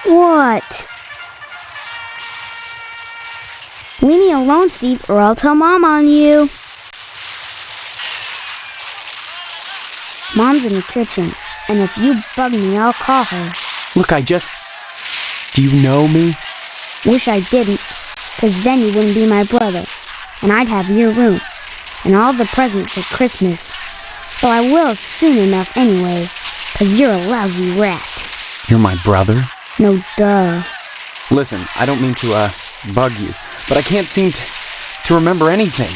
What? Leave me alone, Steve, or I'll tell Mom on you. Mom's in the kitchen, and if you bug me, I'll call her. Look, do you know me? Wish I didn't, 'cause then you wouldn't be my brother, and I'd have your room, and all the presents at Christmas. Though I will soon enough anyway, 'cause you're a lousy rat. You're my brother? No duh. Listen, I don't mean to, bug you, but I can't seem to remember anything.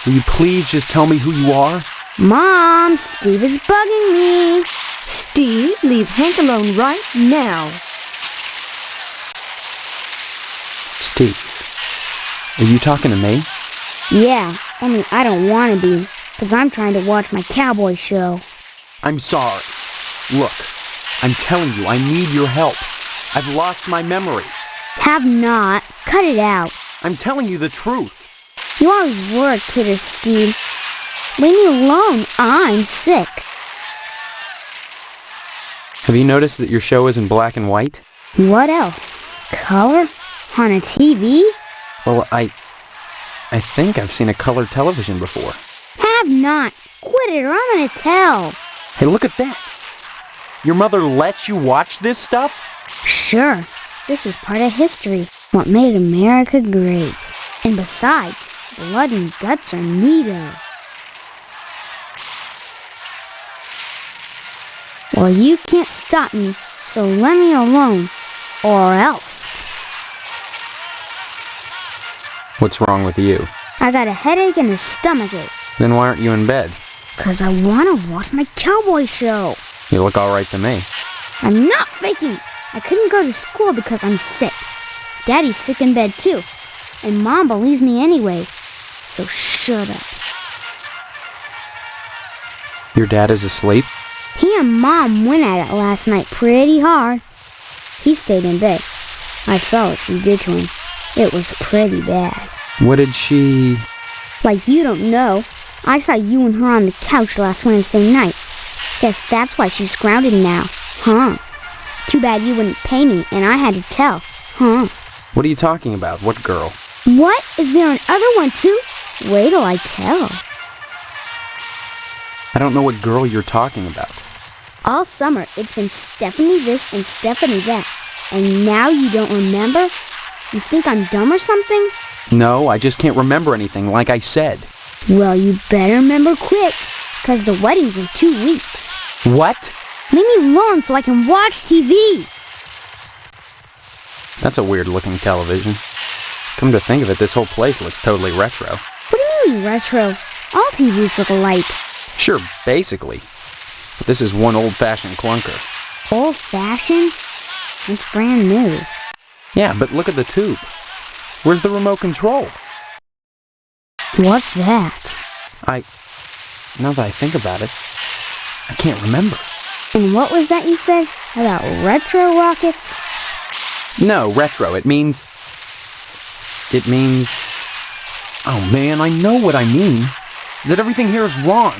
Will you please just tell me who you are? Mom, Steve is bugging me. Steve, leave Hank alone right now. Steve, are you talking to me? Yeah, only I don't want to be, 'cause I'm trying to watch my cowboy show. I'm sorry. Look, I'm telling you, I need your help. I've lost my memory. Have not. Cut it out. I'm telling you the truth. You always were a kidder, Steve. Leave me alone. I'm sick. Have you noticed that your show is in black and white? What else? Color? On a TV? Well, I think I've seen a colored television before. Have not. Quit it or I'm gonna tell. Hey, look at that. Your mother lets you watch this stuff? Sure. This is part of history. What made America great. And besides, blood and guts are neato. Well, you can't stop me, so let me alone. Or else. What's wrong with you? I got a headache and a stomachache. Then why aren't you in bed? 'Cause I wanna watch my cowboy show. You look all right to me. I'm not faking. I couldn't go to school because I'm sick. Daddy's sick in bed too. And Mom believes me anyway. So shut up. Your dad is asleep? He and Mom went at it last night pretty hard. He stayed in bed. I saw what she did to him. It was pretty bad. What did she... Like you don't know. I saw you and her on the couch last Wednesday night. Guess that's why she's grounded now, huh? Too bad you wouldn't pay me and I had to tell, huh? What are you talking about? What girl? What? Is there another one too? Wait till I tell. I don't know what girl you're talking about. All summer, it's been Stephanie this and Stephanie that. And now you don't remember? You think I'm dumb or something? No, I just can't remember anything, like I said. Well, you better remember quick, 'cause the wedding's in 2 weeks. What? Leave me alone so I can watch TV. That's a weird-looking television. Come to think of it, this whole place looks totally retro. What do you mean, retro? All TVs look alike. Sure, basically. But this is one old-fashioned clunker. Old-fashioned? It's brand new. Yeah, but look at the tube. Where's the remote control? What's that? Now that I think about it, I can't remember. And what was that you said about retro rockets? No, retro. It means... Oh man, I know what I mean. That everything here is wrong.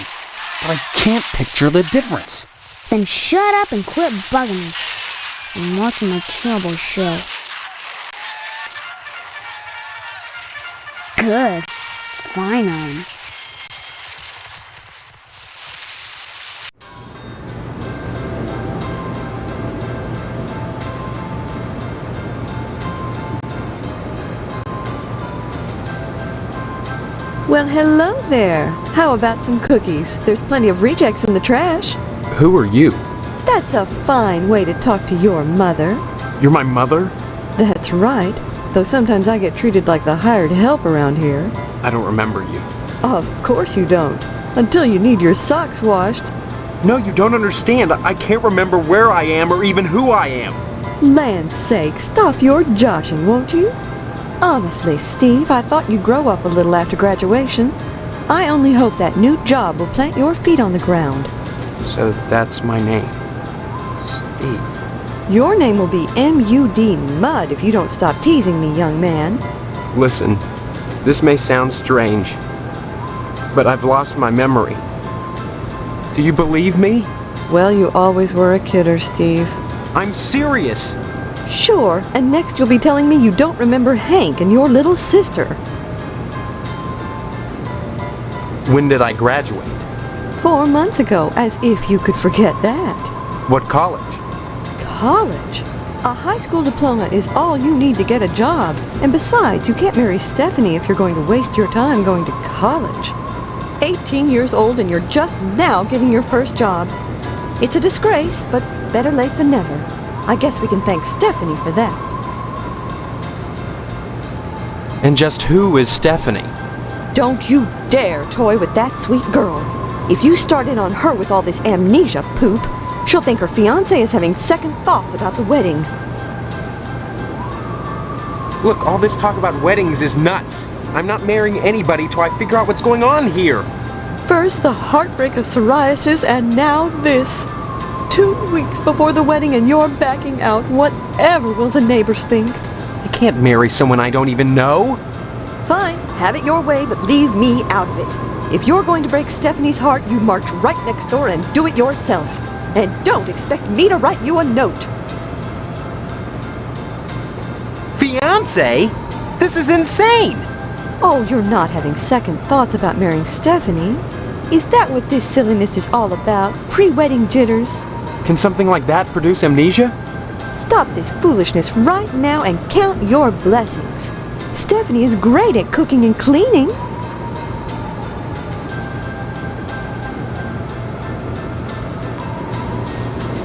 But I can't picture the difference. Then shut up and quit bugging me. I'm watching my cowboy show. Good. Fine on. Well, hello there. How about some cookies? There's plenty of rejects in the trash. Who are you? That's a fine way to talk to your mother. You're my mother? That's right. Though sometimes I get treated like the hired help around here. I don't remember you. Of course you don't. Until you need your socks washed. No, you don't understand. I can't remember where I am or even who I am. Land's sake, stop your joshing, won't you? Honestly, Steve, I thought you'd grow up a little after graduation. I only hope that new job will plant your feet on the ground. So that's my name. Steve. Your name will be M.U.D. Mud if you don't stop teasing me, young man. Listen, this may sound strange, but I've lost my memory. Do you believe me? Well, you always were a kidder, Steve. I'm serious. Sure, and next you'll be telling me you don't remember Hank and your little sister. When did I graduate? 4 months ago, as if you could forget that. What college? College? A high school diploma is all you need to get a job. And besides, you can't marry Stephanie if you're going to waste your time going to college. 18 years old and you're just now getting your first job. It's a disgrace, but better late than never. I guess we can thank Stephanie for that. And just who is Stephanie? Don't you dare toy with that sweet girl. If you start in on her with all this amnesia poop, she'll think her fiancé is having second thoughts about the wedding. Look, all this talk about weddings is nuts. I'm not marrying anybody till I figure out what's going on here. First the heartbreak of psoriasis, and now this. 2 weeks before the wedding and you're backing out. Whatever will the neighbors think? I can't marry someone I don't even know. Fine, have it your way, but leave me out of it. If you're going to break Stephanie's heart, you march right next door and do it yourself. And don't expect me to write you a note. Fiancé? This is insane! Oh, you're not having second thoughts about marrying Stephanie? Is that what this silliness is all about? Pre-wedding jitters? Can something like that produce amnesia? Stop this foolishness right now and count your blessings. Stephanie is great at cooking and cleaning.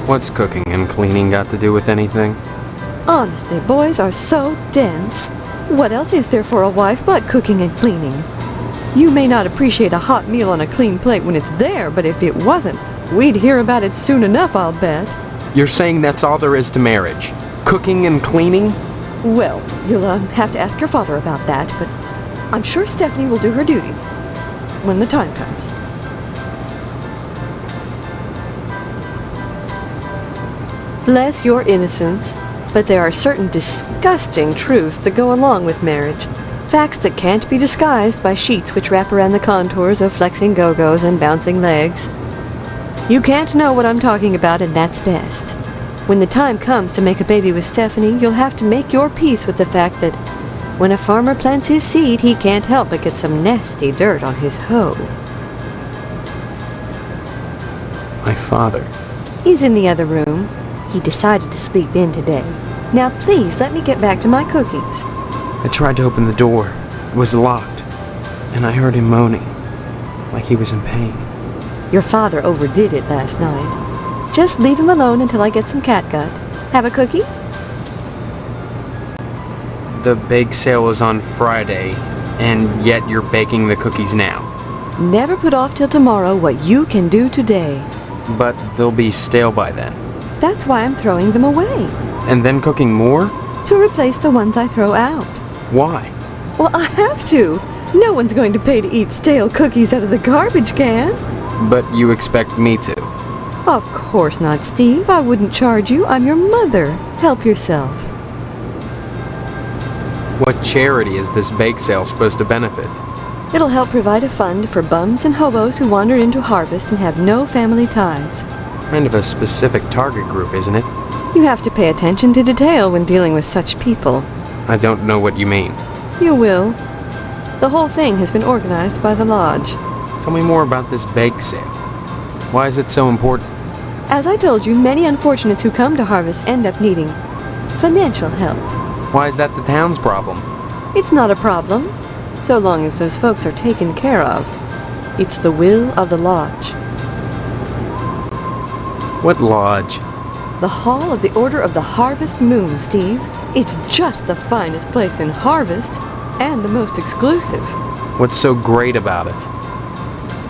What's cooking and cleaning got to do with anything? Honestly, boys are so dense. What else is there for a wife but cooking and cleaning? You may not appreciate a hot meal on a clean plate when it's there, but if it wasn't, we'd hear about it soon enough, I'll bet. You're saying that's all there is to marriage? Cooking and cleaning? Well, you'll have to ask your father about that, but I'm sure Stephanie will do her duty when the time comes. Bless your innocence, but there are certain disgusting truths that go along with marriage. Facts that can't be disguised by sheets which wrap around the contours of flexing go-go's and bouncing legs. You can't know what I'm talking about, and that's best. When the time comes to make a baby with Stephanie, you'll have to make your peace with the fact that when a farmer plants his seed, he can't help but get some nasty dirt on his hoe. My father. He's in the other room. He decided to sleep in today. Now please let me get back to my cookies. I tried to open the door. It was locked. And I heard him moaning, like he was in pain. Your father overdid it last night. Just leave him alone until I get some catgut. Have a cookie? The bake sale is on Friday, and yet you're baking the cookies now. Never put off till tomorrow what you can do today. But they'll be stale by then. That's why I'm throwing them away. And then cooking more? To replace the ones I throw out. Why? Well, I have to. No one's going to pay to eat stale cookies out of the garbage can. But you expect me to? Of course not, Steve. I wouldn't charge you. I'm your mother. Help yourself. What charity is this bake sale supposed to benefit? It'll help provide a fund for bums and hobos who wander into harvest and have no family ties. Kind of a specific target group, isn't it? You have to pay attention to detail when dealing with such people. I don't know what you mean. You will. The whole thing has been organized by the lodge. Tell me more about this bake sale. Why is it so important? As I told you, many unfortunates who come to harvest end up needing financial help. Why is that the town's problem? It's not a problem, so long as those folks are taken care of. It's the will of the lodge. What lodge? The Hall of the Order of the Harvest Moon, Steve. It's just the finest place in Harvest, and the most exclusive. What's so great about it?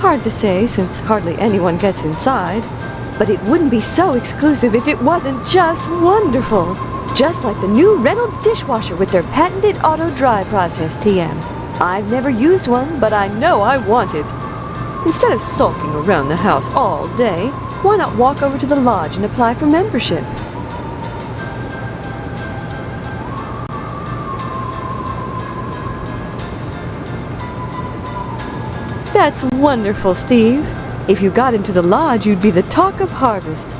Hard to say, since hardly anyone gets inside. But it wouldn't be so exclusive if it wasn't just wonderful. Just like the new Reynolds dishwasher with their patented auto-dry process, TM. I've never used one, but I know I want it. Instead of sulking around the house all day, why not walk over to the lodge and apply for membership? That's wonderful, Steve. If you got into the lodge, you'd be the talk of Harvest.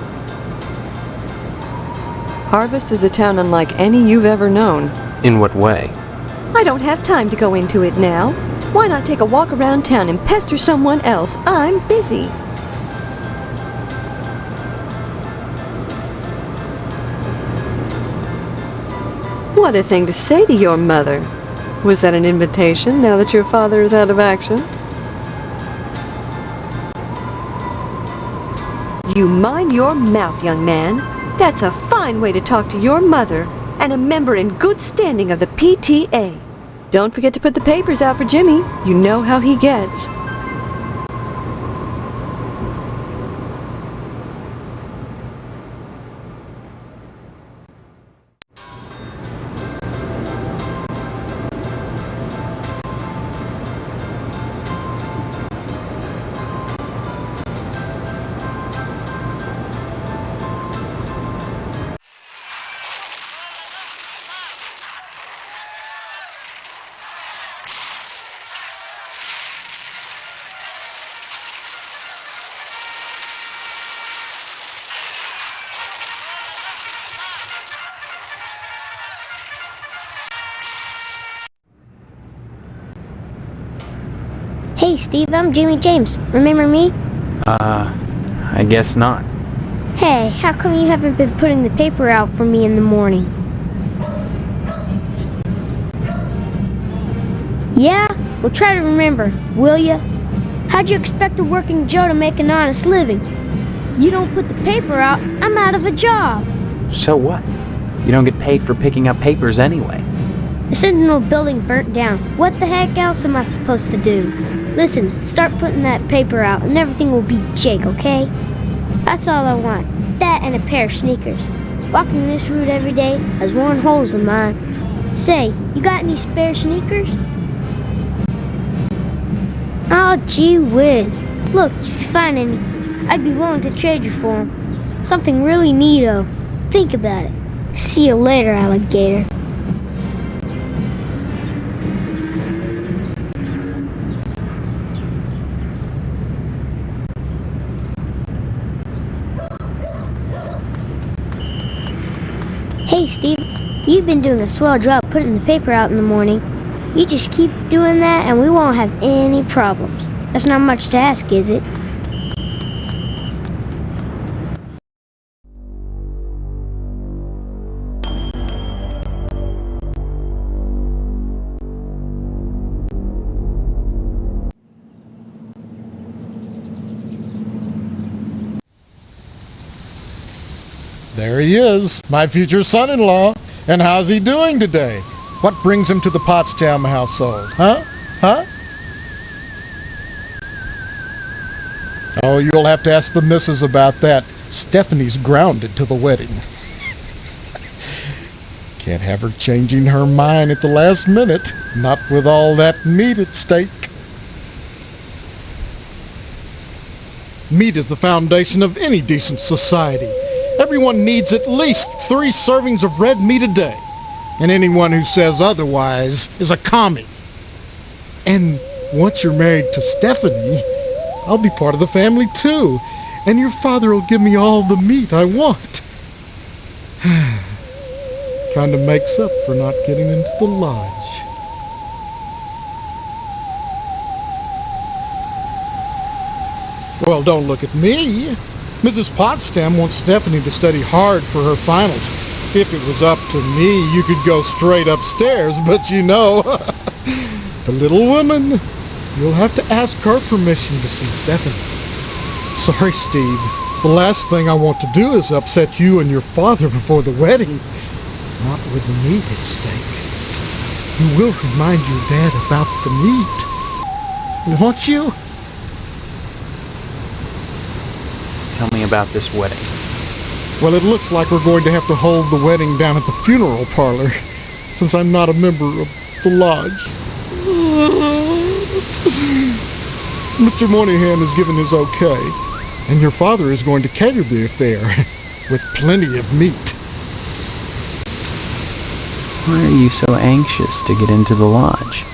Harvest is a town unlike any you've ever known. In what way? I don't have time to go into it now. Why not take a walk around town and pester someone else? I'm busy. What a thing to say to your mother. Was that an invitation now that your father is out of action? You mind your mouth, young man. That's a fine way to talk to your mother and a member in good standing of the PTA. Don't forget to put the papers out for Jimmy. You know how he gets. Hey, Steve, I'm Jimmy James. Remember me? I guess not. Hey, how come you haven't been putting the paper out for me in the morning? Yeah? Well, try to remember, will ya? How'd you expect a working Joe to make an honest living? You don't put the paper out, I'm out of a job. So what? You don't get paid for picking up papers anyway. The Sentinel building burnt down. What the heck else am I supposed to do? Listen, start putting that paper out and everything will be Jake, okay? That's all I want. That and a pair of sneakers. Walking this route every day has worn holes in mine. Say, you got any spare sneakers? Oh, gee whiz. Look, if you find any, I'd be willing to trade you for them. Something really neato. Think about it. See you later, alligator. Hey, Steve, you've been doing a swell job putting the paper out in the morning. You just keep doing that and we won't have any problems. That's not much to ask, is it? There he is, my future son-in-law. And how's he doing today? What brings him to the Potsdam household, huh? Oh, you'll have to ask the missus about that. Stephanie's grounded to the wedding. Can't have her changing her mind at the last minute, not with all that meat at stake. Meat is the foundation of any decent society. Everyone needs at least 3 servings of red meat a day. And anyone who says otherwise is a commie. And once you're married to Stephanie, I'll be part of the family too. And your father will give me all the meat I want. Kind of makes up for not getting into the lodge. Well, don't look at me. Mrs. Potsdam wants Stephanie to study hard for her finals. If it was up to me, you could go straight upstairs, but you know, the little woman, you'll have to ask her permission to see Stephanie. Sorry, Steve. The last thing I want to do is upset you and your father before the wedding. Not with the meat at stake. You will remind your dad about the meat, won't you? Tell me about this wedding. Well, it looks like we're going to have to hold the wedding down at the funeral parlor, since I'm not a member of the lodge. Mr. Moynihan has given his okay, and your father is going to cater the affair with plenty of meat. Why are you so anxious to get into the lodge?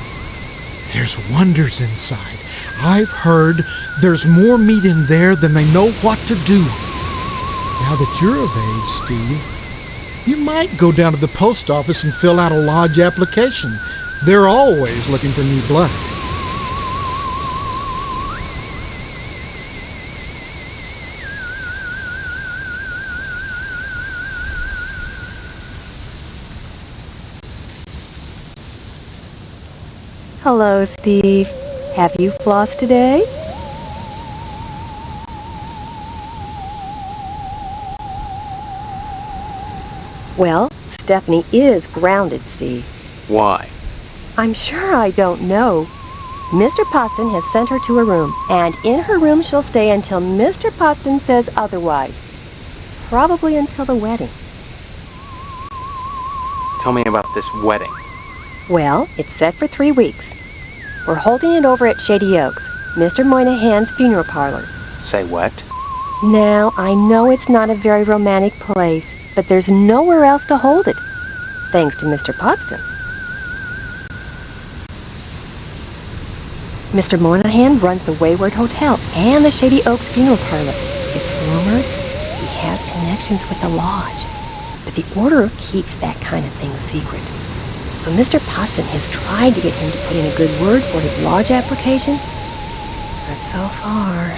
There's wonders inside. I've heard there's more meat in there than they know what to do. Now that you're of age, Steve, you might go down to the post office and fill out a lodge application. They're always looking for new blood. Hello, Steve. Have you flossed today? Well, Stephanie is grounded, Steve. Why? I'm sure I don't know. Mr. Poston has sent her to her room, and in her room she'll stay until Mr. Poston says otherwise. Probably until the wedding. Tell me about this wedding. Well, it's set for 3 weeks. We're holding it over at Shady Oaks, Mr. Moynihan's funeral parlor. Say what? Now, I know it's not a very romantic place, but there's nowhere else to hold it, thanks to Mr. Poston. Mr. Moynihan runs the Wayward Hotel and the Shady Oaks funeral parlor. It's rumored he has connections with the lodge, but the order keeps that kind of thing secret. So Mr. Poston has tried to get him to put in a good word for his lodge application, but so far...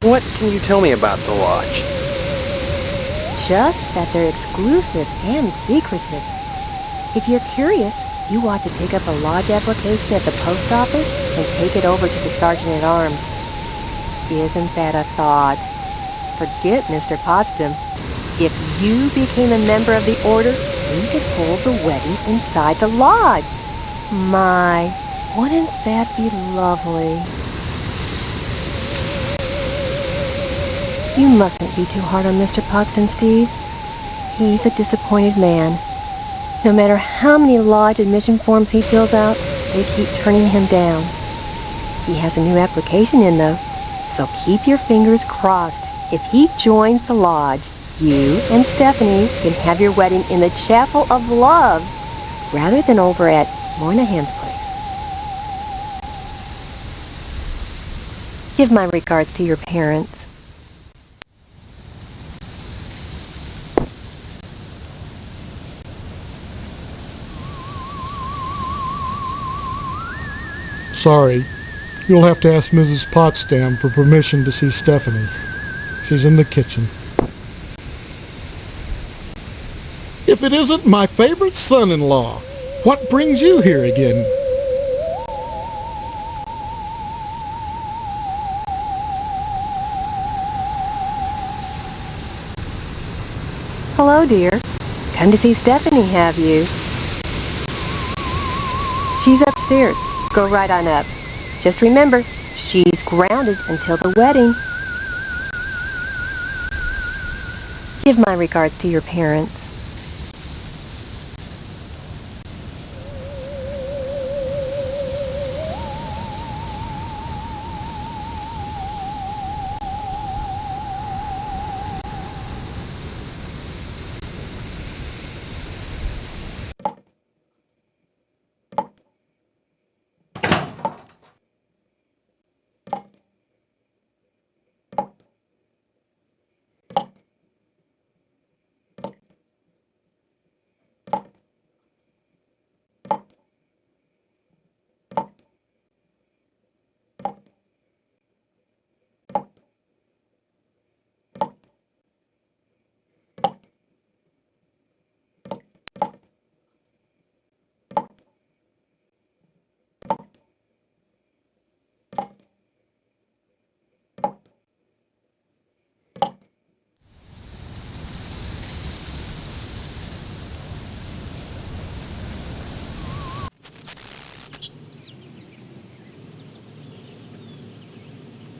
What can you tell me about the lodge? Just that they're exclusive and secretive. If you're curious, you ought to pick up a lodge application at the post office and take it over to the sergeant-at-arms. Isn't that a thought? Forget Mr. Potsdam. If you became a member of the order, we could hold the wedding inside the lodge. My, wouldn't that be lovely? You mustn't be too hard on Mr. Potsdam, Steve. He's a disappointed man. No matter how many lodge admission forms he fills out, they keep turning him down. He has a new application in, though, so keep your fingers crossed. If he joins the lodge, you and Stephanie can have your wedding in the Chapel of Love, rather than over at Moynihan's place. Give my regards to your parents. Sorry, you'll have to ask Mrs. Potsdam for permission to see Stephanie. She's in the kitchen. If it isn't my favorite son-in-law, what brings you here again? Hello, dear. Come to see Stephanie, have you? She's upstairs. Go right on up. Just remember, she's grounded until the wedding. Give my regards to your parents.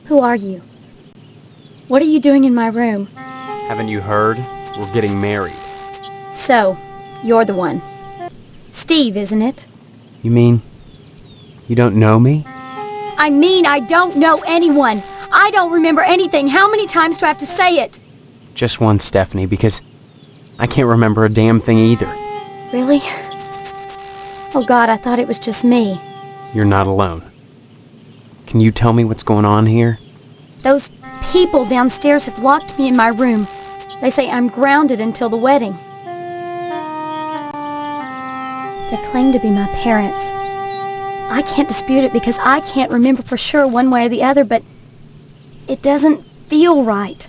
Who are you? What are you doing in my room? Haven't you heard? We're getting married. So, you're the one. Steve, isn't it? You mean you don't know me? I mean, I don't know anyone. I don't remember anything. How many times do I have to say it? Just one, Stephanie, because I can't remember a damn thing either. Really? Oh God, I thought it was just me. You're not alone. Can you tell me what's going on here? Those people downstairs have locked me in my room. They say I'm grounded until the wedding. They claim to be my parents. I can't dispute it because I can't remember for sure one way or the other, but it doesn't feel right.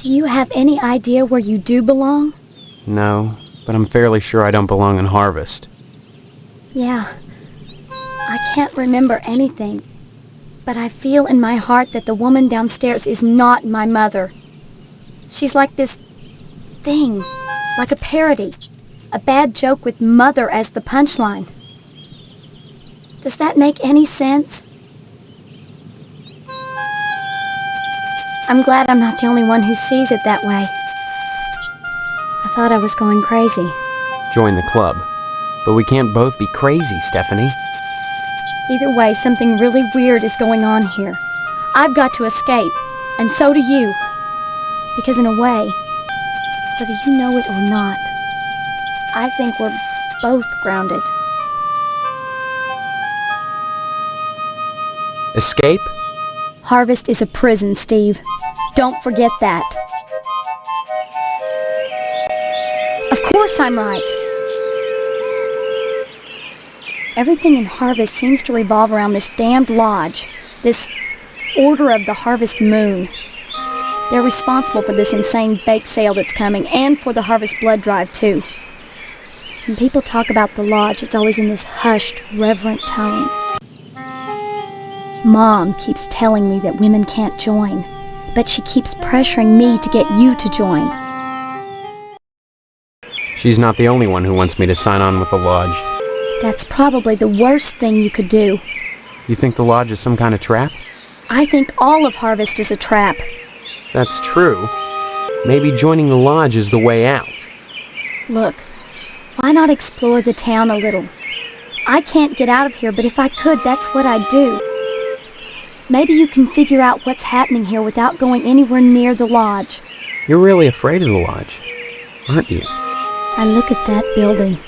Do you have any idea where you do belong? No, but I'm fairly sure I don't belong in Harvest. Yeah. I can't remember anything, but I feel in my heart that the woman downstairs is not my mother. She's like this thing, like a parody, a bad joke with mother as the punchline. Does that make any sense? I'm glad I'm not the only one who sees it that way. I thought I was going crazy. Join the club. But we can't both be crazy, Stephanie. Either way, something really weird is going on here. I've got to escape, and so do you. Because in a way, whether you know it or not, I think we're both grounded. Escape? Harvest is a prison, Steve. Don't forget that. Of course I'm right. Everything in Harvest seems to revolve around this damned lodge, this Order of the Harvest Moon. They're responsible for this insane bake sale that's coming, and for the Harvest Blood Drive, too. When people talk about the lodge, it's always in this hushed, reverent tone. Mom keeps telling me that women can't join, but she keeps pressuring me to get you to join. She's not the only one who wants me to sign on with the lodge. That's probably the worst thing you could do. You think the lodge is some kind of trap? I think all of Harvest is a trap. If that's true, maybe joining the lodge is the way out. Look, why not explore the town a little? I can't get out of here, but if I could, that's what I'd do. Maybe you can figure out what's happening here without going anywhere near the lodge. You're really afraid of the lodge, aren't you? I look at that building,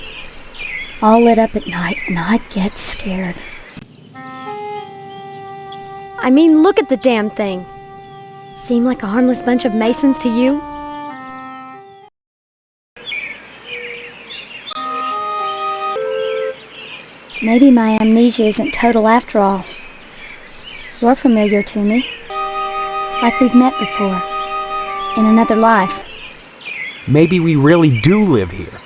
all lit up at night, and I get scared. I mean, look at the damn thing. Seem like a harmless bunch of Masons to you? Maybe my amnesia isn't total after all. You're familiar to me. Like we've met before. In another life. Maybe we really do live here.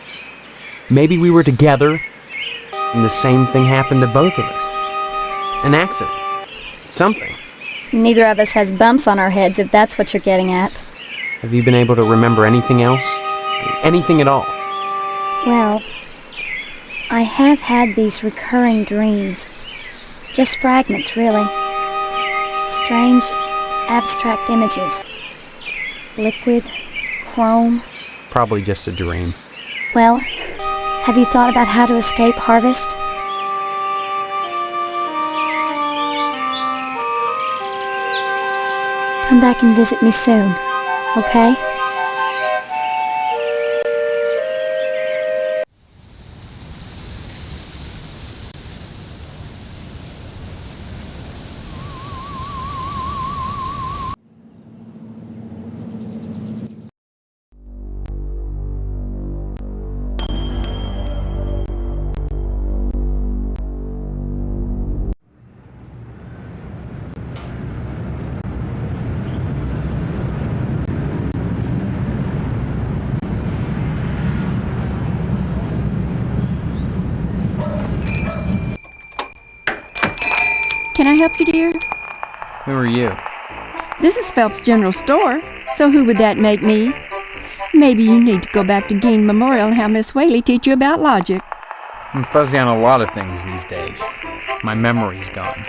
Maybe we were together, and the same thing happened to both of us. An accident. Something. Neither of us has bumps on our heads, if that's what you're getting at. Have you been able to remember anything else? Anything at all? Well, I have had these recurring dreams. Just fragments, really. Strange, abstract images. Liquid, chrome. Probably just a dream. Well, have you thought about how to escape Harvest? Come back and visit me soon, okay? Can I help you, dear? Who are you? This is Phelps General Store, so who would that make me? Maybe you need to go back to Gein Memorial and have Miss Whaley teach you about logic. I'm fuzzy on a lot of things these days. My memory's gone.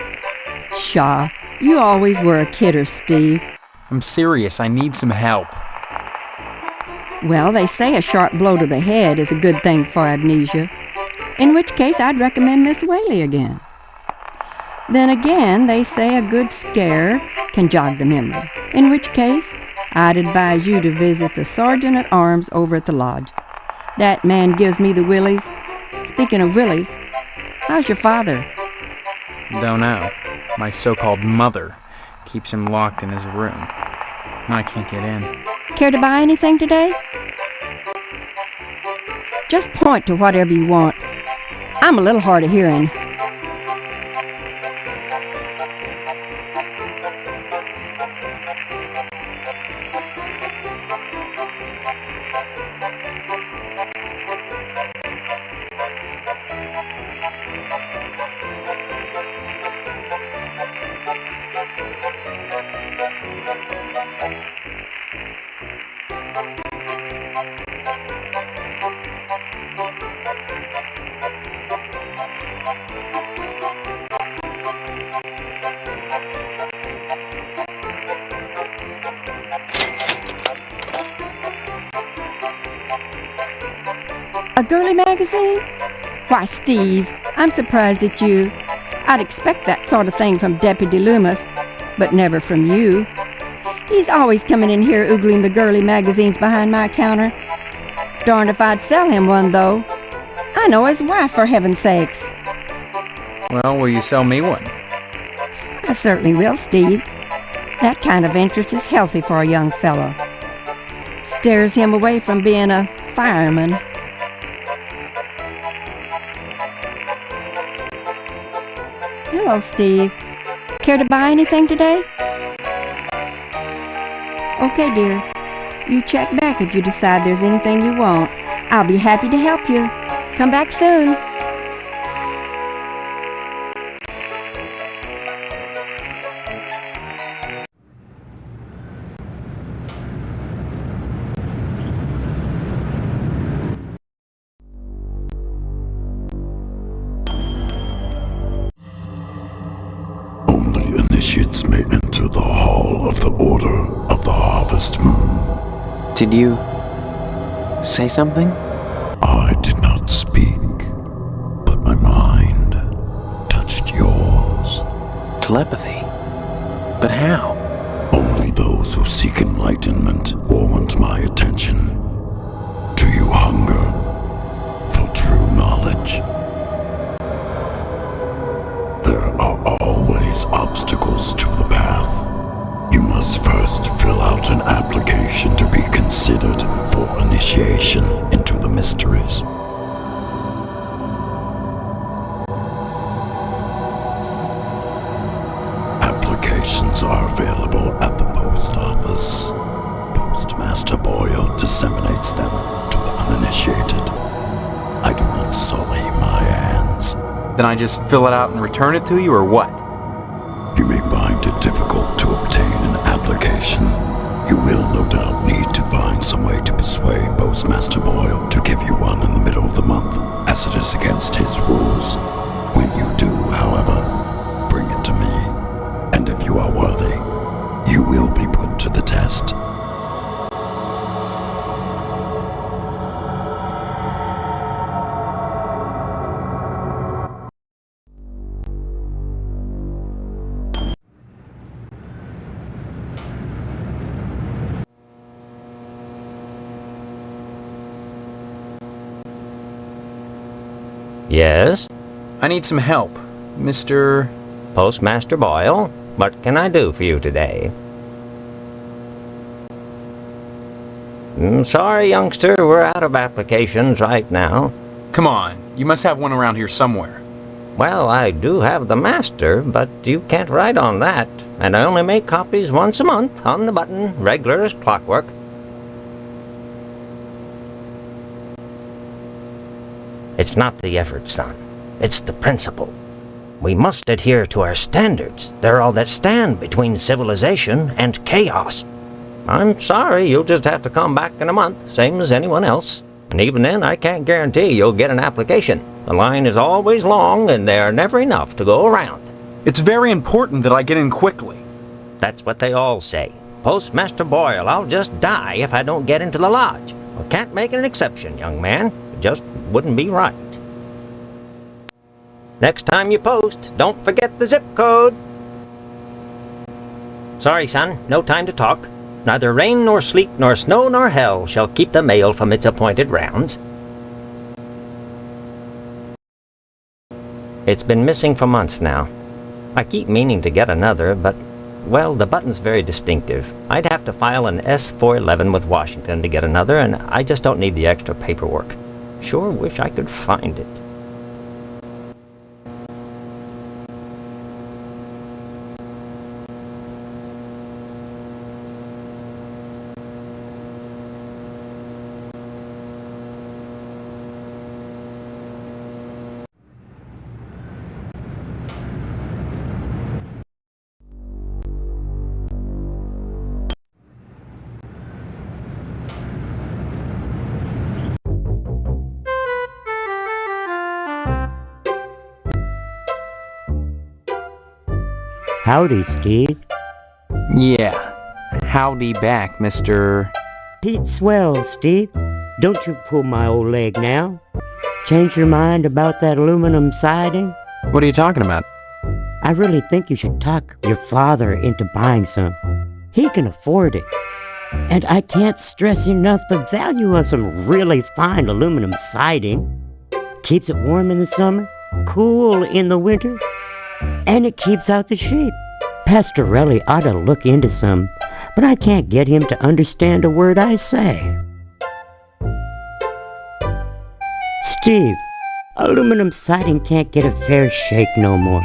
Pshaw, you always were a kidder, Steve. I'm serious. I need some help. Well, they say a sharp blow to the head is a good thing for amnesia, in which case I'd recommend Miss Whaley again. Then again, they say a good scare can jog the memory, in which case I'd advise you to visit the Sergeant at Arms over at the lodge. That man gives me the willies. Speaking of willies, how's your father? Don't know. My so-called mother keeps him locked in his room. I can't get in. Care to buy anything today? Just point to whatever you want. I'm a little hard of hearing. A girly magazine? Why, Steve, I'm surprised at you. I'd expect that sort of thing from Deputy Loomis, but never from you. He's always coming in here oogling the girly magazines behind my counter. Darned if I'd sell him one, though. I know his wife, for heaven's sakes. Well, will you sell me one? I certainly will, Steve. That kind of interest is healthy for a young fellow. Steers him away from being a fireman. Hello, Steve. Care to buy anything today? Okay, dear. You check back if you decide there's anything you want. I'll be happy to help you. Come back soon. Only initiates may enter the Hall of the Order of the Harvest Moon. Did you say something? I did not speak, but my mind touched yours. Telepathy? But how? Only those who seek enlightenment warrant my attention. Do you hunger for true knowledge? There are always obstacles to the path. You must first fill out an application to be considered for initiation into the mysteries. Applications are available at the post office. Postmaster Boyle disseminates them to the uninitiated. I do not sully my hands. Then I just fill it out and return it to you, or what? You may find it difficult to obtain an application. You will no doubt need to find some way to persuade Postmaster Boyle to give you one in the middle of the month, as it is against his rules. When you do, however, bring it to me, and if you are worthy, you will be put to the test. Yes? I need some help, Mr. Postmaster Boyle, what can I do for you today? Sorry, youngster, we're out of applications right now. Come on, you must have one around here somewhere. Well, I do have the master, but you can't write on that, and I only make copies once a month, on the button, regular as clockwork. It's not the effort, son. It's the principle. We must adhere to our standards. They're all that stand between civilization and chaos. I'm sorry, you'll just have to come back in a month, same as anyone else. And even then, I can't guarantee you'll get an application. The line is always long, and there are never enough to go around. It's very important that I get in quickly. That's what they all say. Postmaster Boyle, I'll just die if I don't get into the lodge. I can't make an exception, young man. It just wouldn't be right. Next time you post, don't forget the zip code. Sorry, son, no time to talk. Neither rain nor sleet nor snow nor hell shall keep the mail from its appointed rounds. It's been missing for months now. I keep meaning to get another, but, well, the button's very distinctive. I'd have to file an S-411 with Washington to get another, and I just don't need the extra paperwork. Sure wish I could find it. Howdy, Steve. Yeah. Howdy back, Mr. Pete Swell, Steve. Don't you pull my old leg now. Change your mind about that aluminum siding? What are you talking about? I really think you should talk your father into buying some. He can afford it. And I can't stress enough the value of some really fine aluminum siding. Keeps it warm in the summer, cool in the winter, and it keeps out the sheep. Pastorelli ought to look into some, but I can't get him to understand a word I say. Steve, aluminum siding can't get a fair shake no more.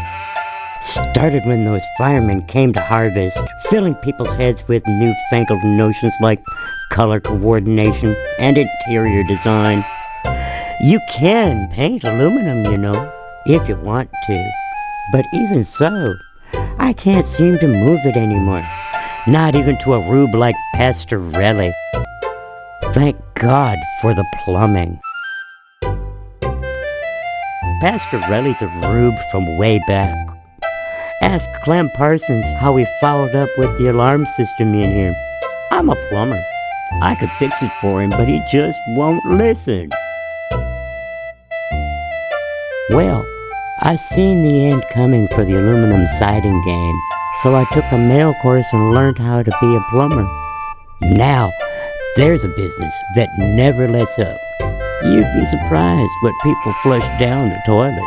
Started when those firemen came to harvest, filling people's heads with newfangled notions like color coordination and interior design. You can paint aluminum, you know, if you want to. But even so, I can't seem to move it anymore. Not even to a rube like Pastorelli. Thank God for the plumbing. Pastorelli's a rube from way back. Ask Clem Parsons how he followed up with the alarm system in here. I'm a plumber. I could fix it for him, but he just won't listen. Well, I seen the end coming for the aluminum siding game, so I took a mail course and learned how to be a plumber. Now, there's a business that never lets up. You'd be surprised what people flush down the toilet.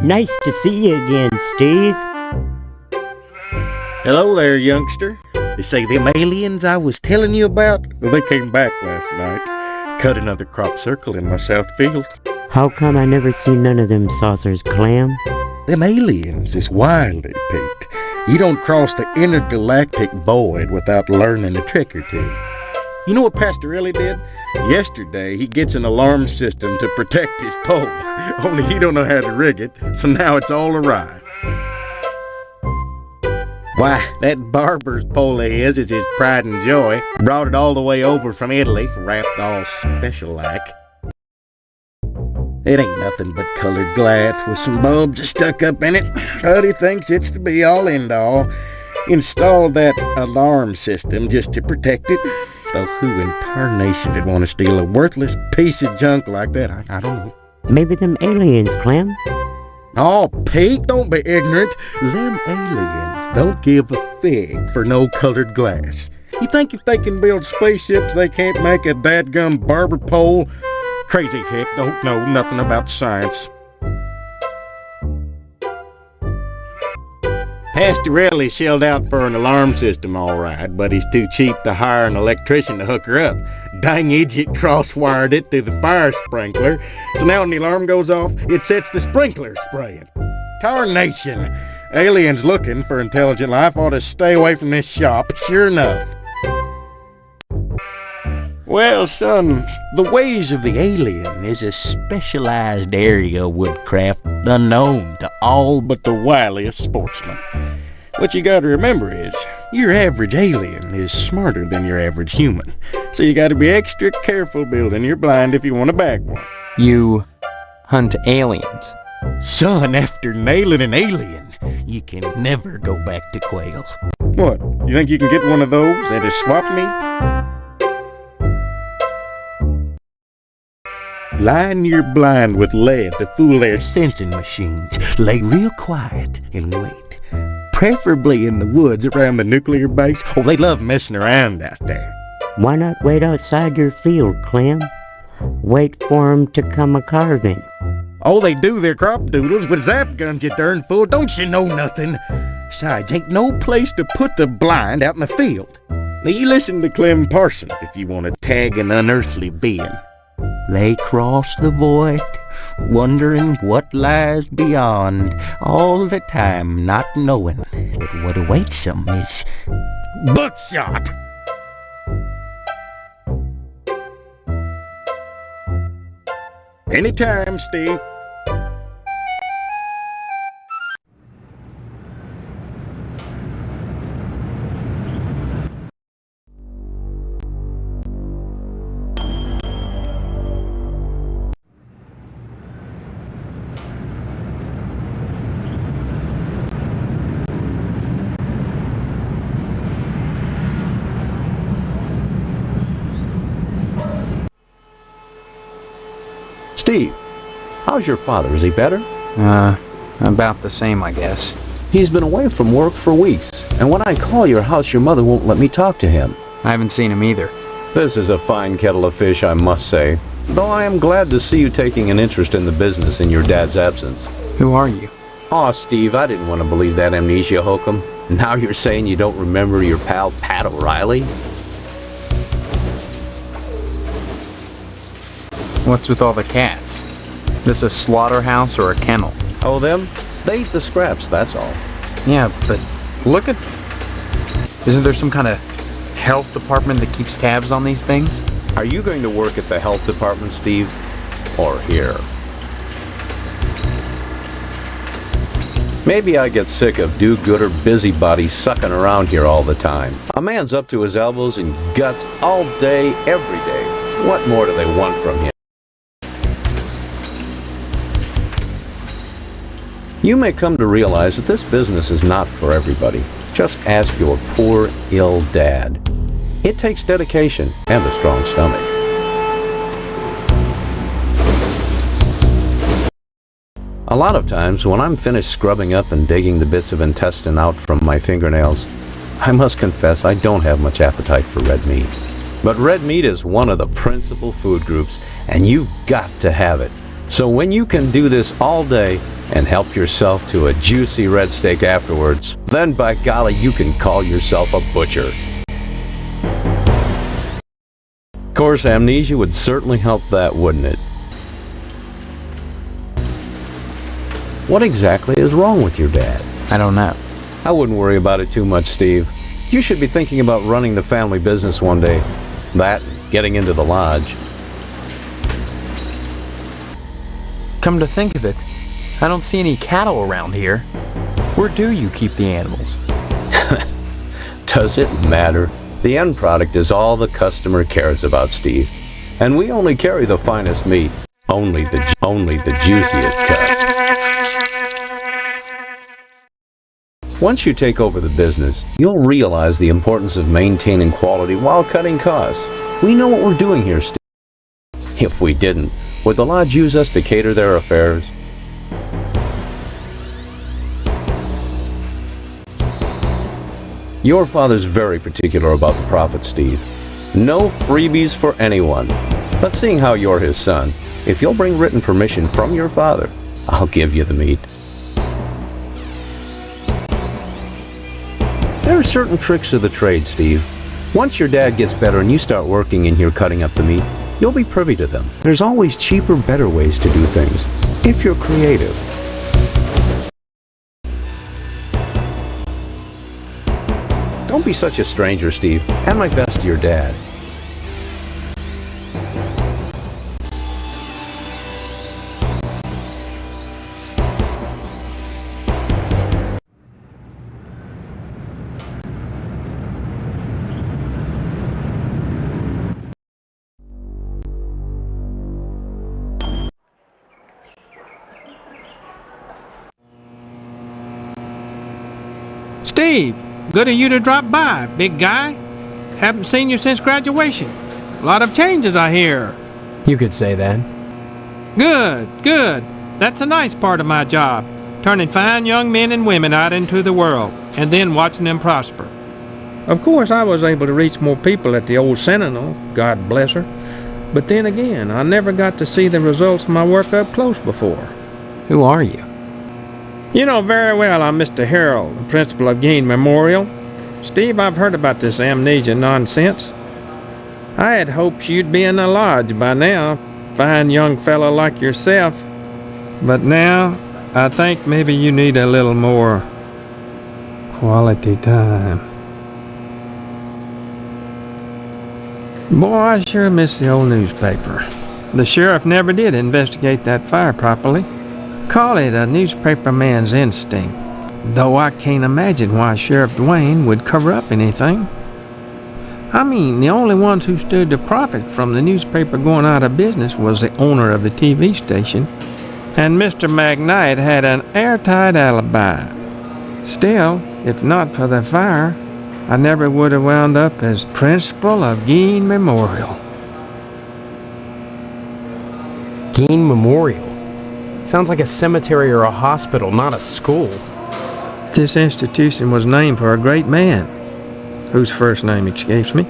Nice to see you again, Steve. Hello there, youngster. They say them aliens I was telling you about, well, they came back last night. Cut another crop circle in my south field. How come I never seen none of them saucers, Clem? Them aliens is wily, Pete. You don't cross the intergalactic void without learning a trick or two. You know what Pastorelli did? Yesterday, he gets an alarm system to protect his pole. Only he don't know how to rig it, so now it's all awry. Why, that barber's pole is his pride and joy. Brought it all the way over from Italy, wrapped all special-like. It ain't nothing but colored glass with some bulbs stuck up in it, but he thinks it's the be-all, end-all. Installed that alarm system just to protect it. Though who in tarnation would want to steal a worthless piece of junk like that? I don't know. Maybe them aliens, Clem. Oh, Pete, don't be ignorant. Them aliens don't give a fig for no colored glass. You think if they can build spaceships, they can't make a dadgum barber pole? Crazy hick don't know nothing about science. Pastorelli shelled out for an alarm system, all right, but he's too cheap to hire an electrician to hook her up. Dang idiot cross-wired it through the fire sprinkler, so now when the alarm goes off, it sets the sprinkler spraying. Tarnation! Aliens looking for intelligent life ought to stay away from this shop, sure enough. Well, son, the ways of the alien is a specialized area of woodcraft unknown to all but the wiliest sportsmen. What you gotta remember is, your average alien is smarter than your average human, so you gotta be extra careful building your blind if you want to bag one. You hunt aliens. Son, after nailing an alien, you can never go back to quail. What, you think you can get one of those at a swap meet? Line your blind with lead to fool their sensing machines. Lay real quiet and wait. Preferably in the woods around the nuclear base. Oh, they love messing around out there. Why not wait outside your field, Clem? wait for 'em to come a-carving. Oh, they do their crop doodles with zap guns, you darn fool. Don't you know nothing? Besides, ain't no place to put the blind out in the field. Now, you listen to Clem Parsons if you want to tag an unearthly being. They cross the void, wondering what lies beyond, all the time not knowing that what awaits them is buckshot. Anytime, Steve. Steve, how's your father? Is he better? About the same, I guess. He's been away from work for weeks, and when I call your house, your mother won't let me talk to him. I haven't seen him either. This is a fine kettle of fish, I must say. Though I am glad to see you taking an interest in the business in your dad's absence. Who are you? Aw, Steve, I didn't want to believe that amnesia hokum. Now you're saying you don't remember your pal Pat O'Reilly? What's with all the cats? This a slaughterhouse or a kennel? Oh, them? They eat the scraps, that's all. Yeah, but look at... Isn't there some kind of health department that keeps tabs on these things? Are you going to work at the health department, Steve? Or here? Maybe I get sick of do-gooder busybodies sucking around here all the time. A man's up to his elbows in guts all day, every day. What more do they want from him? You may come to realize that this business is not for everybody. Just ask your poor, ill dad. It takes dedication and a strong stomach. A lot of times, when I'm finished scrubbing up and digging the bits of intestine out from my fingernails, I must confess I don't have much appetite for red meat. But red meat is one of the principal food groups, and you've got to have it. So when you can do this all day and help yourself to a juicy red steak afterwards, then by golly, you can call yourself a butcher. Of course, amnesia would certainly help that, wouldn't it? What exactly is wrong with your dad? I don't know. I wouldn't worry about it too much, Steve. You should be thinking about running the family business one day. That, getting into the lodge. Come to think of it, I don't see any cattle around here. Where do you keep the animals? Does it matter? The end product is all the customer cares about, Steve. And we only carry the finest meat. Only the juiciest cuts. Once you take over the business, you'll realize the importance of maintaining quality while cutting costs. We know what we're doing here, Steve. If we didn't, would the lodge use us to cater their affairs? Your father's very particular about the profit, Steve. No freebies for anyone. But seeing how you're his son, if you'll bring written permission from your father, I'll give you the meat. There are certain tricks of the trade, Steve. Once your dad gets better and you start working in here cutting up the meat, you'll be privy to them. There's always cheaper, better ways to do things, if you're creative. Don't be such a stranger, Steve, and my best to your dad. Steve, good of you to drop by, big guy. Haven't seen you since graduation. A lot of changes, I hear. You could say that. Good, good. That's a nice part of my job. Turning fine young men and women out into the world, and then watching them prosper. Of course, I was able to reach more people at the old Sentinel, God bless her. But then again, I never got to see the results of my work up close before. Who are you? You know very well I'm Mr. Harold, the principal of Gein Memorial. Steve, I've heard about this amnesia nonsense. I had hoped you'd be in the lodge by now, fine young fellow like yourself. But now, I think maybe you need a little more quality time. Boy, I sure miss the old newspaper. The sheriff never did investigate that fire properly. Call it a newspaper man's instinct, though I can't imagine why Sheriff Dwayne would cover up anything. I mean, the only ones who stood to profit from the newspaper going out of business was the owner of the TV station, and Mr. McKnight had an airtight alibi. Still, if not for the fire, I never would have wound up as principal of Gein Memorial. Gein Memorial? Sounds like a cemetery or a hospital, not a school. This institution was named for a great man, whose first name escapes me.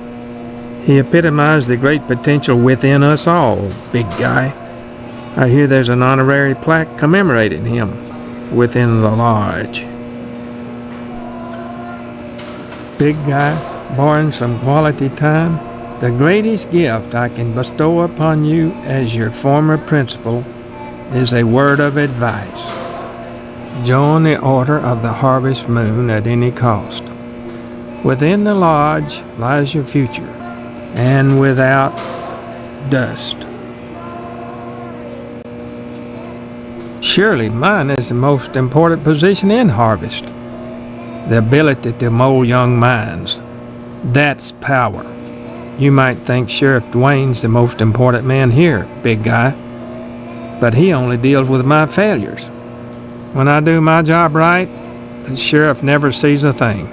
He epitomized the great potential within us all, big guy. I hear there's an honorary plaque commemorating him within the lodge. Big guy, born some quality time, the greatest gift I can bestow upon you as your former principal is a word of advice. Join the Order of the Harvest Moon at any cost. Within the lodge lies your future, and without, dust. Surely mine is the most important position in Harvest. The ability to mold young minds. That's power. You might think Sheriff Dwayne's the most important man here, big guy. But he only deals with my failures. When I do my job right, the sheriff never sees a thing.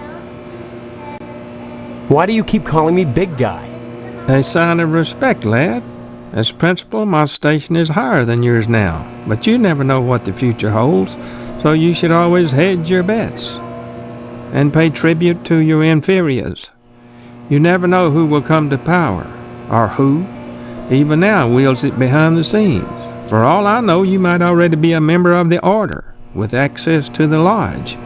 Why do you keep calling me big guy? A sign of respect, lad. As principal, my station is higher than yours now, but you never know what the future holds, so you should always hedge your bets and pay tribute to your inferiors. You never know who will come to power, or who, even now, wields it behind the scenes. For all I know, you might already be a member of the Order, with access to the lodge.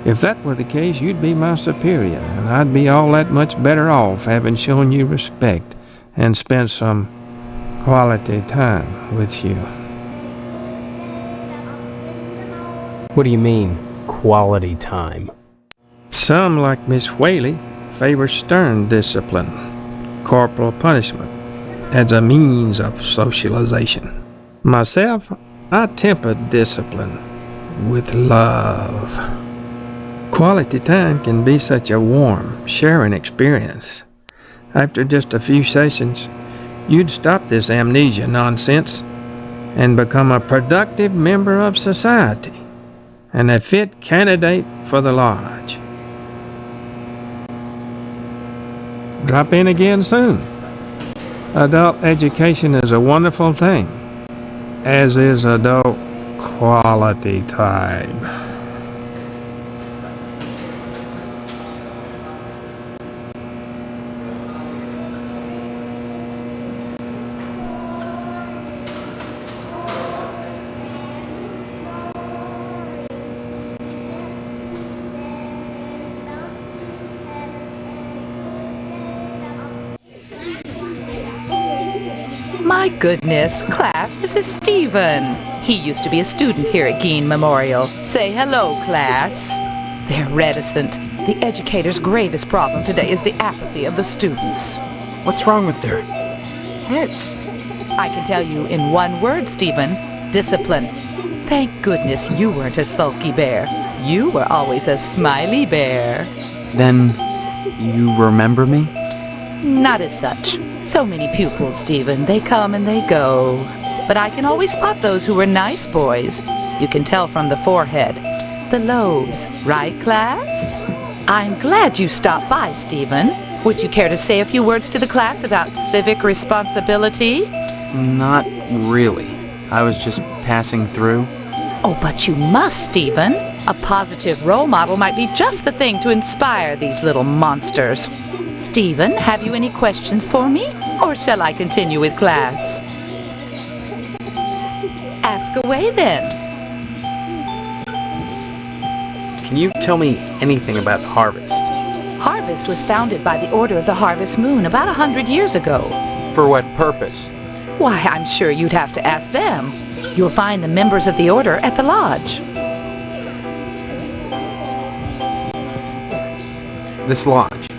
If that were the case, you'd be my superior, and I'd be all that much better off having shown you respect and spent some quality time with you. What do you mean, quality time? Some, like Miss Whaley, favor stern discipline, corporal punishment, as a means of socialization. Myself, I temper discipline with love. Quality time can be such a warm, sharing experience. After just a few sessions, you'd stop this amnesia nonsense and become a productive member of society and a fit candidate for the lodge. Drop in again soon. Adult education is a wonderful thing, as is adult quality time. My goodness, class, this is Stephen. He used to be a student here at Gein Memorial. Say hello, class. They're reticent. The educator's greatest problem today is the apathy of the students. What's wrong with their heads? I can tell you in one word, Stephen. Discipline. Thank goodness you weren't a sulky bear. You were always a smiley bear. Then you remember me? Not as such. So many pupils, Stephen. They come and they go. But I can always spot those who were nice boys. You can tell from the forehead. The lobes. Right, class? I'm glad you stopped by, Stephen. Would you care to say a few words to the class about civic responsibility? Not really. I was just passing through. Oh, but you must, Stephen. A positive role model might be just the thing to inspire these little monsters. Stephen, have you any questions for me? Or shall I continue with class? Ask away then. Can you tell me anything about Harvest? Harvest was founded by the Order of the Harvest Moon about 100 years ago. For what purpose? Why, I'm sure you'd have to ask them. You'll find the members of the Order at the lodge. This lodge,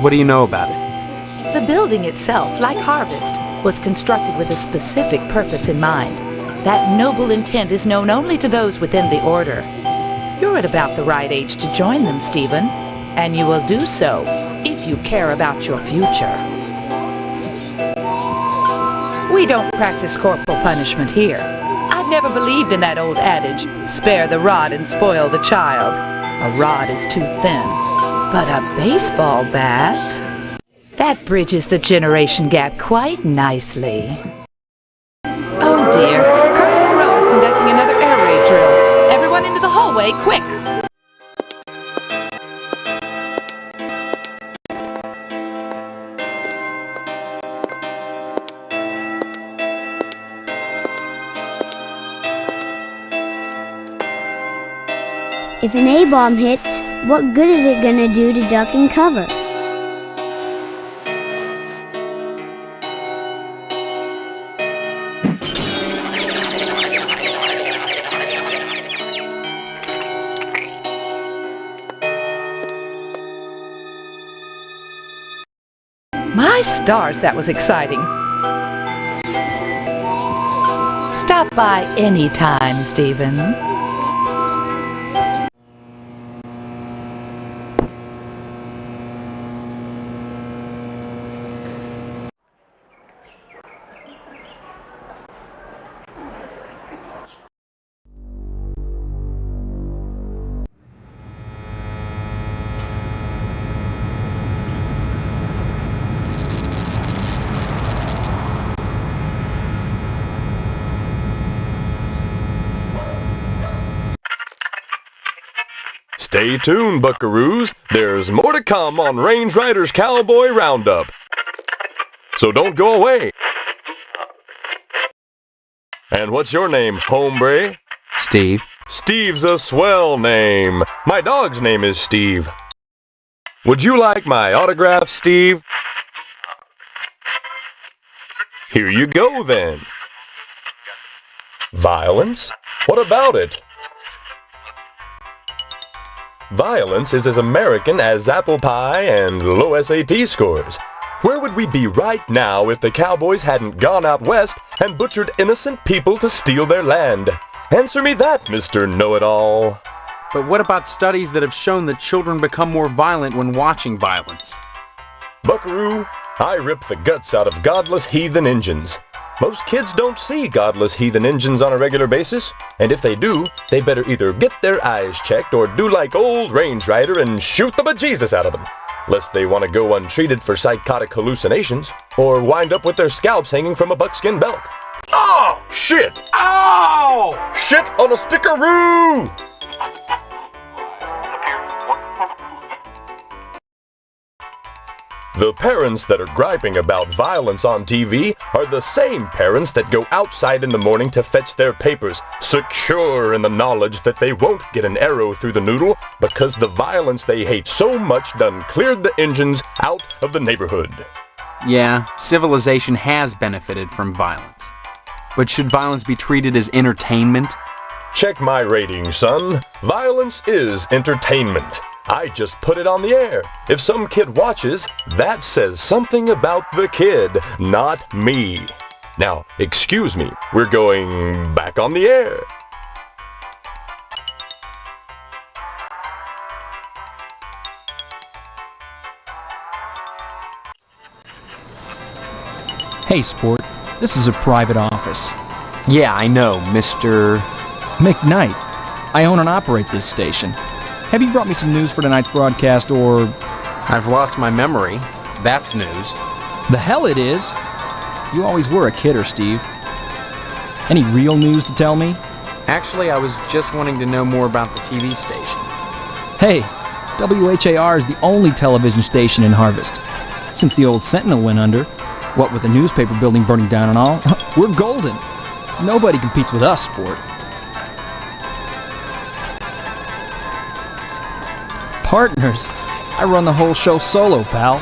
what do you know about it? The building itself, like Harvest, was constructed with a specific purpose in mind. That noble intent is known only to those within the Order. You're at about the right age to join them, Stephen, and you will do so if you care about your future. We don't practice corporal punishment here. I've never believed in that old adage, spare the rod and spoil the child. A rod is too thin, but a baseball bat, that bridges the generation gap quite nicely. Oh dear, Colonel Monroe is conducting another air raid drill. Everyone into the hallway, quick! If an A-bomb hits, what good is it gonna do to duck and cover? My stars, that was exciting. Stop by any time, Stephen. Stay tuned, buckaroos. There's more to come on Range Riders Cowboy Roundup. So don't go away. And what's your name, hombre? Steve. Steve's a swell name. My dog's name is Steve. Would you like my autograph, Steve? Here you go, then. Violence? What about it? Violence is as American as apple pie and low SAT scores. Where would we be right now if the cowboys hadn't gone out west and butchered innocent people to steal their land? Answer me that, Mr. Know-It-All. But what about studies that have shown that children become more violent when watching violence? Buckaroo, I rip the guts out of godless heathen Injuns. Most kids don't see godless heathen Injuns on a regular basis, and if they do, they better either get their eyes checked or do like old Range Rider and shoot the bejesus out of them, lest they want to go untreated for psychotic hallucinations, or wind up with their scalps hanging from a buckskin belt. Oh, shit! Ow! Shit on a stickaroo! The parents that are griping about violence on TV are the same parents that go outside in the morning to fetch their papers, secure in the knowledge that they won't get an arrow through the noodle because the violence they hate so much done cleared the Injuns out of the neighborhood. Yeah, civilization has benefited from violence. But should violence be treated as entertainment? Check my rating, son. Violence is entertainment. I just put it on the air. If some kid watches, that says something about the kid, not me. Now, excuse me, we're going back on the air. Hey, Sport. This is a private office. Yeah, I know, Mr. McKnight. I own and operate this station. Have you brought me some news for tonight's broadcast, or... I've lost my memory. That's news. The hell it is! You always were a kidder, Steve. Any real news to tell me? Actually, I was just wanting to know more about the TV station. Hey, WHAR is the only television station in Harvest. since the old Sentinel went under. What with the newspaper building burning down and all, we're golden. Nobody competes with us, sport. Partners? I run the whole show solo, pal.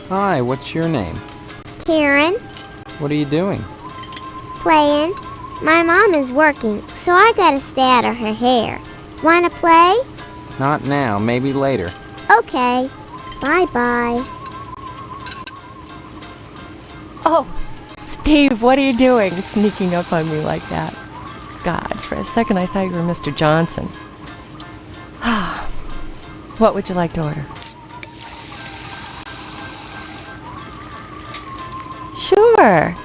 Hi, what's your name? Karen, What are you doing? playing. My mom is working, so I gotta stay out of her hair. Wanna play? Not now, maybe later. Okay. Bye-bye. Oh, Steve, what are you doing sneaking up on me like that? God, for a second I thought you were Mr. Johnson. What would you like to order? Sure.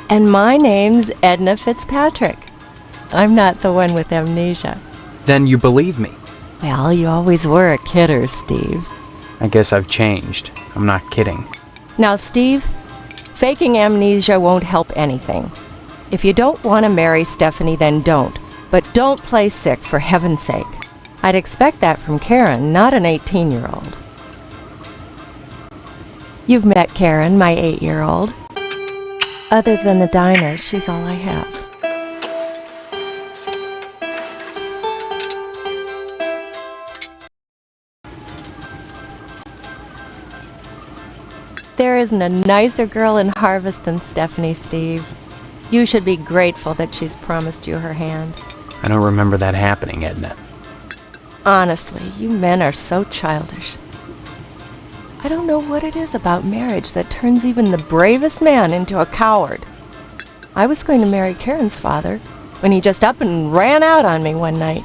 And my name's Edna Fitzpatrick. I'm not the one with amnesia. Then you believe me. Well, you always were a kidder, Steve. I guess I've changed. I'm not kidding. Now, Steve, faking amnesia won't help anything. If you don't want to marry Stephanie, then don't. But don't play sick, for heaven's sake. I'd expect that from Karen, not an 18-year-old. You've met Karen, my 8-year-old. Other than the diner, she's all I have. There isn't a nicer girl in Harvest than Stephanie, Steve. You should be grateful that she's promised you her hand. I don't remember that happening, Edna. Honestly, you men are so childish. I don't know what it is about marriage that turns even the bravest man into a coward. I was going to marry Karen's father when he just up and ran out on me one night.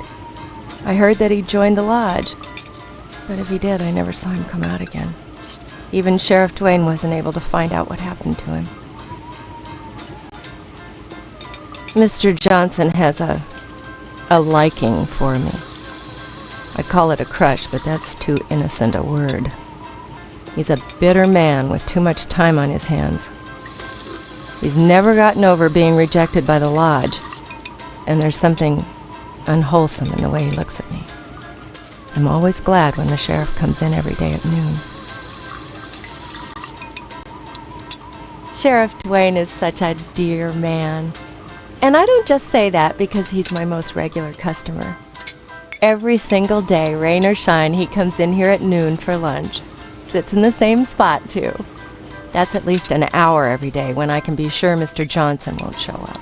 I heard that he joined the lodge, but if he did, I never saw him come out again. Even Sheriff Duane wasn't able to find out what happened to him. Mr. Johnson has a liking for me. I'd call it a crush, but that's too innocent a word. He's a bitter man with too much time on his hands. He's never gotten over being rejected by the lodge, and there's something unwholesome in the way he looks at me. I'm always glad when the sheriff comes in every day at noon. Sheriff Duane is such a dear man. And I don't just say that because he's my most regular customer. Every single day, rain or shine, he comes in here at noon for lunch. Sits in the same spot, too. That's at least an hour every day when I can be sure Mr. Johnson won't show up.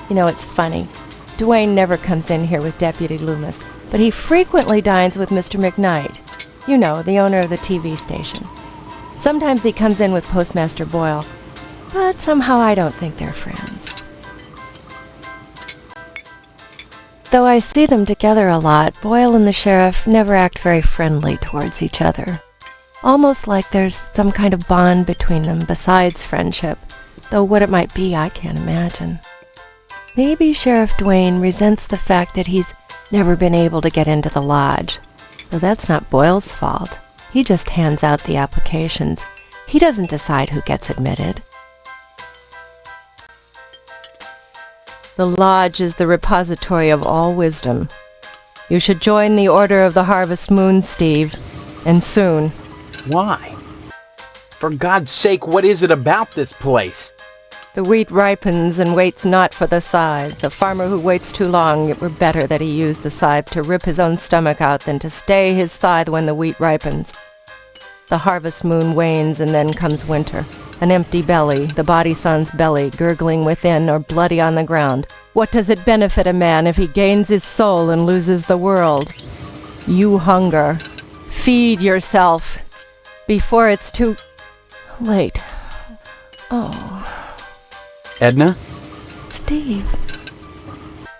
You know, it's funny. Duane never comes in here with Deputy Loomis, but he frequently dines with Mr. McKnight. You know, the owner of the TV station. Sometimes he comes in with Postmaster Boyle, but somehow I don't think they're friends. Though I see them together a lot, Boyle and the sheriff never act very friendly towards each other. Almost like there's some kind of bond between them besides friendship, though what it might be I can't imagine. Maybe Sheriff Duane resents the fact that he's never been able to get into the lodge, though that's not Boyle's fault. He just hands out the applications. He doesn't decide who gets admitted. The lodge is the repository of all wisdom. You should join the Order of the Harvest Moon, Steve, and soon. Why? For God's sake, what is it about this place? The wheat ripens and waits not for the scythe. The farmer who waits too long, it were better that he use the scythe to rip his own stomach out than to stay his scythe when the wheat ripens. The harvest moon wanes and then comes winter. An empty belly, the body sun's belly, gurgling within or bloody on the ground. What does it benefit a man if he gains his soul and loses the world? You hunger. Feed yourself. before it's too late. Oh. Edna? Steve.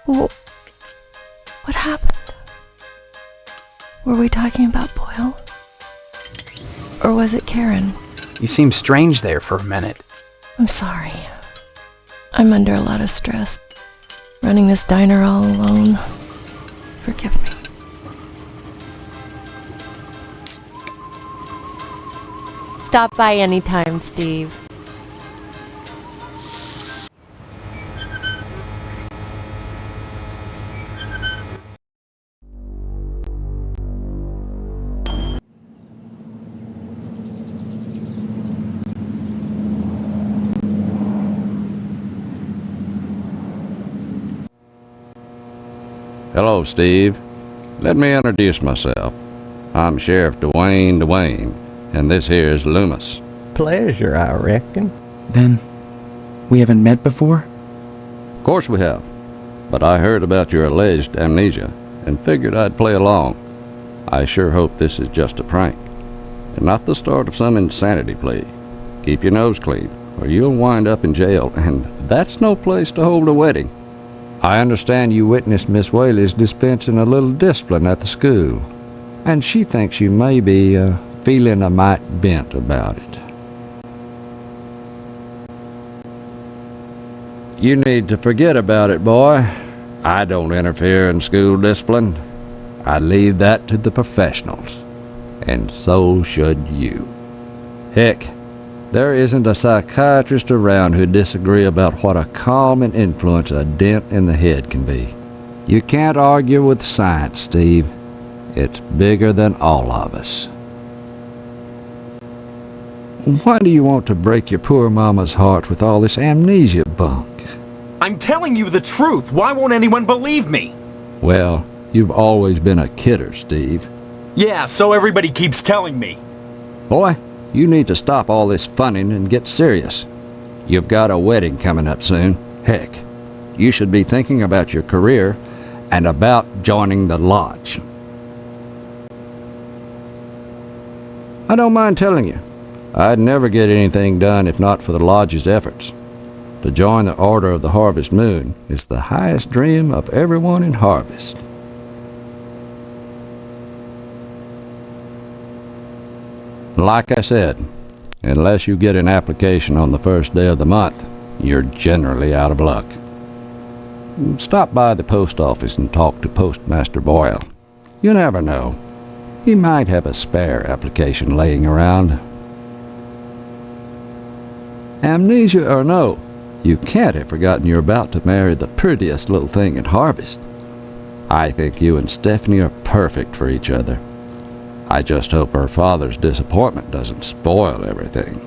What happened? Were we talking about Boyle? Or was it Karen? You seemed strange there for a minute. I'm sorry. I'm under a lot of stress. Running this diner all alone. Forgive me. Stop by anytime, Steve. Hello, Steve. Let me introduce myself. I'm Sheriff Dwayne, and this here is Loomis. Pleasure, I reckon. Then, we haven't met before? Of course we have, but I heard about your alleged amnesia and figured I'd play along. I sure hope this is just a prank, and not the start of some insanity plea. Keep your nose clean, or you'll wind up in jail, and that's no place to hold a wedding. I understand you witnessed Miss Whaley's dispensing a little discipline at the school, and she thinks you may be feeling a mite bent about it. You need to forget about it, boy. I don't interfere in school discipline. I leave that to the professionals, and so should you. Heck, there isn't a psychiatrist around who'd disagree about what a calming influence a dent in the head can be. You can't argue with science, Steve. It's bigger than all of us. Why do you want to break your poor mama's heart with all this amnesia bunk? I'm telling you the truth. Why won't anyone believe me? Well, you've always been a kidder, Steve. Yeah, so everybody keeps telling me. Boy, you need to stop all this funning and get serious. You've got a wedding coming up soon. Heck, you should be thinking about your career and about joining the lodge. I don't mind telling you, I'd never get anything done if not for the lodge's efforts. To join the Order of the Harvest Moon is the highest dream of everyone in Harvest. Like I said, unless you get an application on the first day of the month, you're generally out of luck. Stop by the post office and talk to Postmaster Boyle. You never know. He might have a spare application laying around. Amnesia or no, you can't have forgotten you're about to marry the prettiest little thing in Harvest. I think you and Stephanie are perfect for each other. I just hope her father's disappointment doesn't spoil everything.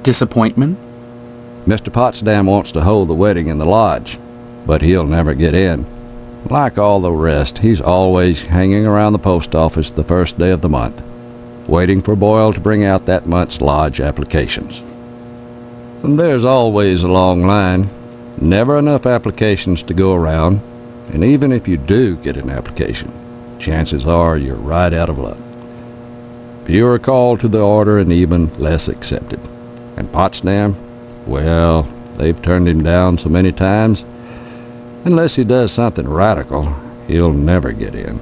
Disappointment? Mr. Potsdam wants to hold the wedding in the lodge, but he'll never get in. Like all the rest, he's always hanging around the post office the first day of the month, waiting for Boyle to bring out that month's lodge applications. And there's always a long line, never enough applications to go around, and even if you do get an application, chances are you're right out of luck. Fewer called to the order and even less accepted. And Potsdam, well, they've turned him down so many times, unless he does something radical, he'll never get in.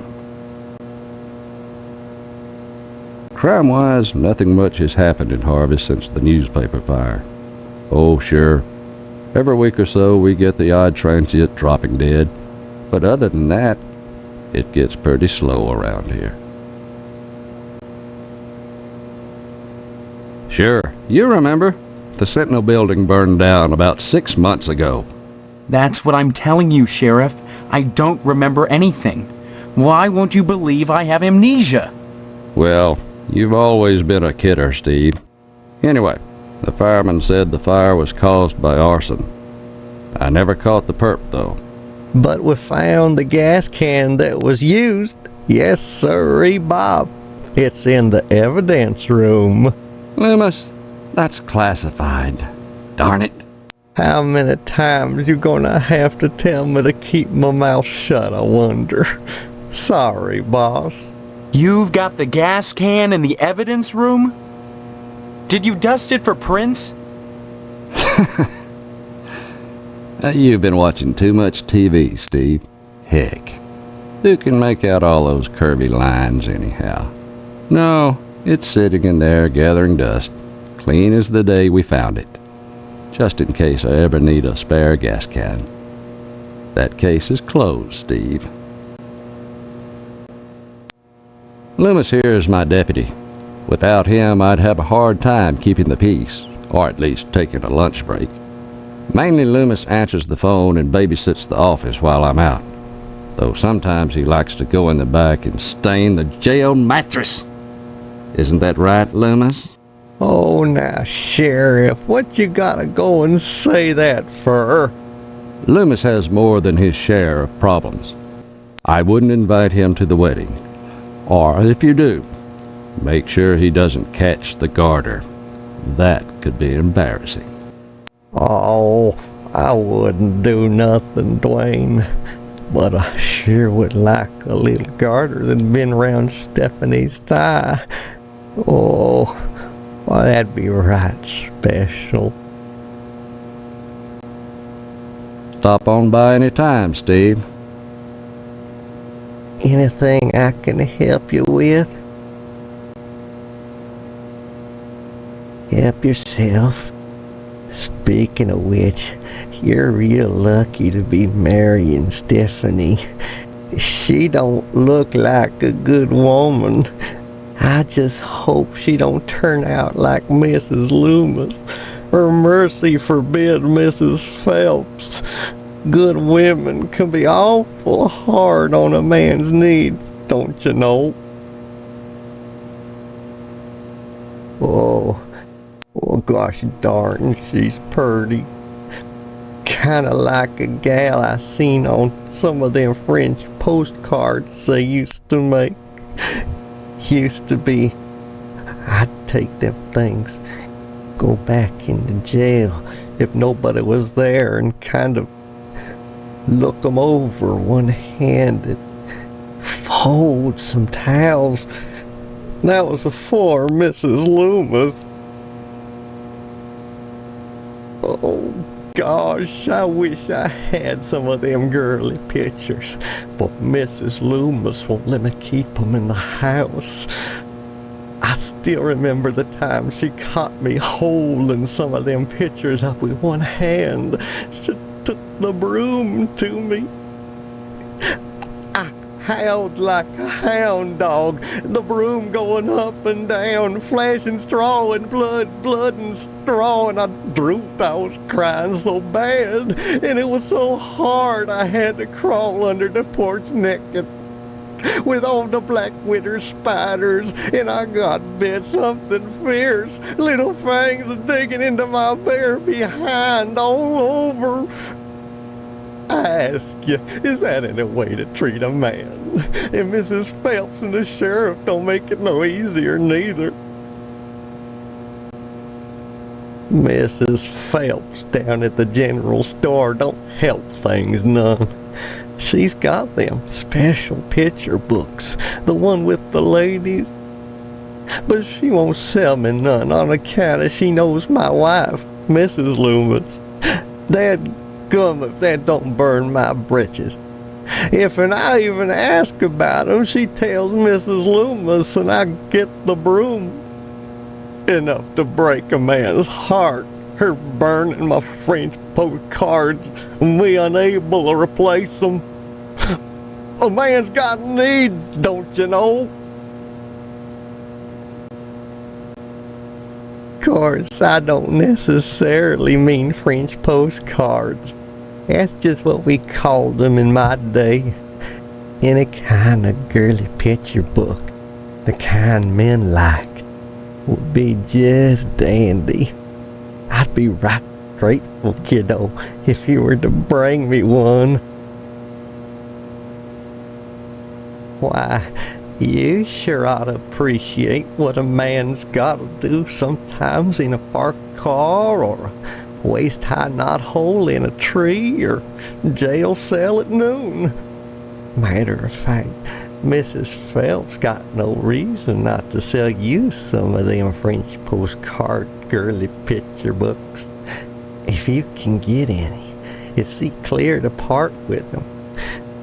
Crime-wise, nothing much has happened in Harvest since the newspaper fire. Oh, sure, every week or so we get the odd transient dropping dead, but other than that, it gets pretty slow around here. Sure, you remember. The Sentinel building burned down about 6 months ago. That's what I'm telling you, Sheriff. I don't remember anything. Why won't you believe I have amnesia? Well, you've always been a kidder, Steve. Anyway, the fireman said the fire was caused by arson. I never caught the perp, though. But we found the gas can that was used. Yes, sirree, Bob. It's in the evidence room. Loomis, that's classified. Darn it. How many times you gonna have to tell me to keep my mouth shut, I wonder? Sorry, boss. You've got the gas can in the evidence room? Did you dust it for Prince? You've been watching too much TV, Steve. Heck, who can make out all those curvy lines anyhow? No, it's sitting in there gathering dust, clean as the day we found it. Just in case I ever need a spare gas can. That case is closed, Steve. Loomis here is my deputy. Without him, I'd have a hard time keeping the peace, or at least taking a lunch break. Mainly Loomis answers the phone and babysits the office while I'm out, though sometimes he likes to go in the back and stain the jail mattress. Isn't that right, Loomis? Oh, now, Sheriff, what you gotta go and say that for? Loomis has more than his share of problems. I wouldn't invite him to the wedding. Or if you do, make sure he doesn't catch the garter. That could be embarrassing. Oh, I wouldn't do nothing, Dwayne. But I sure would like a little garter that's been around Stephanie's thigh. Oh, well, that'd be right special. Stop on by any time, Steve. Anything I can help you with? Help yourself. Speaking of which, you're real lucky to be marrying Stephanie. She don't look like a good woman. I just hope she don't turn out like Mrs. Loomis, or mercy forbid Mrs. Phelps. Good women can be awful hard on a man's needs, don't you know? Oh, gosh darn, she's purty. Kinda like a gal I seen on some of them French postcards they used to make. Used to be, I'd take them things, go back into jail if nobody was there and kind of look them over one-handed, fold some towels. That was before Mrs. Loomis. Oh gosh, I wish I had some of them girly pictures, but Mrs. Loomis won't let me keep them in the house. I still remember the time she caught me holding some of them pictures up with one hand. She took the broom to me. I howled like a hound dog, the broom going up and down, flashing straw and blood and straw, and I was crying so bad, and it was so hard I had to crawl under the porch naked with all the black winter spiders, and I got bit something fierce, little fangs digging into my bare behind all over. I ask you, is that any way to treat a man? And Mrs. Phelps and the sheriff don't make it no easier neither. Mrs. Phelps down at the general store don't help things none. She's got them special picture books, the one with the ladies. But she won't sell me none on account of she knows my wife, Mrs. Loomis. Dadgum if that don't burn my britches. If I even ask about 'em, she tells Mrs. Loomis and I get the broom. Enough to break a man's heart, her burning my French postcards and me unable to replace them. A man's got needs, don't you know? Of course, I don't necessarily mean French postcards. That's just what we called them in my day. Any kind of girly picture book, the kind men like, would be just dandy. I'd be right grateful, kiddo, if you were to bring me one. Why, you sure ought to appreciate what a man's got to do sometimes in a parked car, or a waist-high knothole in a tree, or jail cell at noon. Matter of fact, Mrs. Phelps got no reason not to sell you some of them French postcard girly picture books. If you can get any, it's see clear to part with them.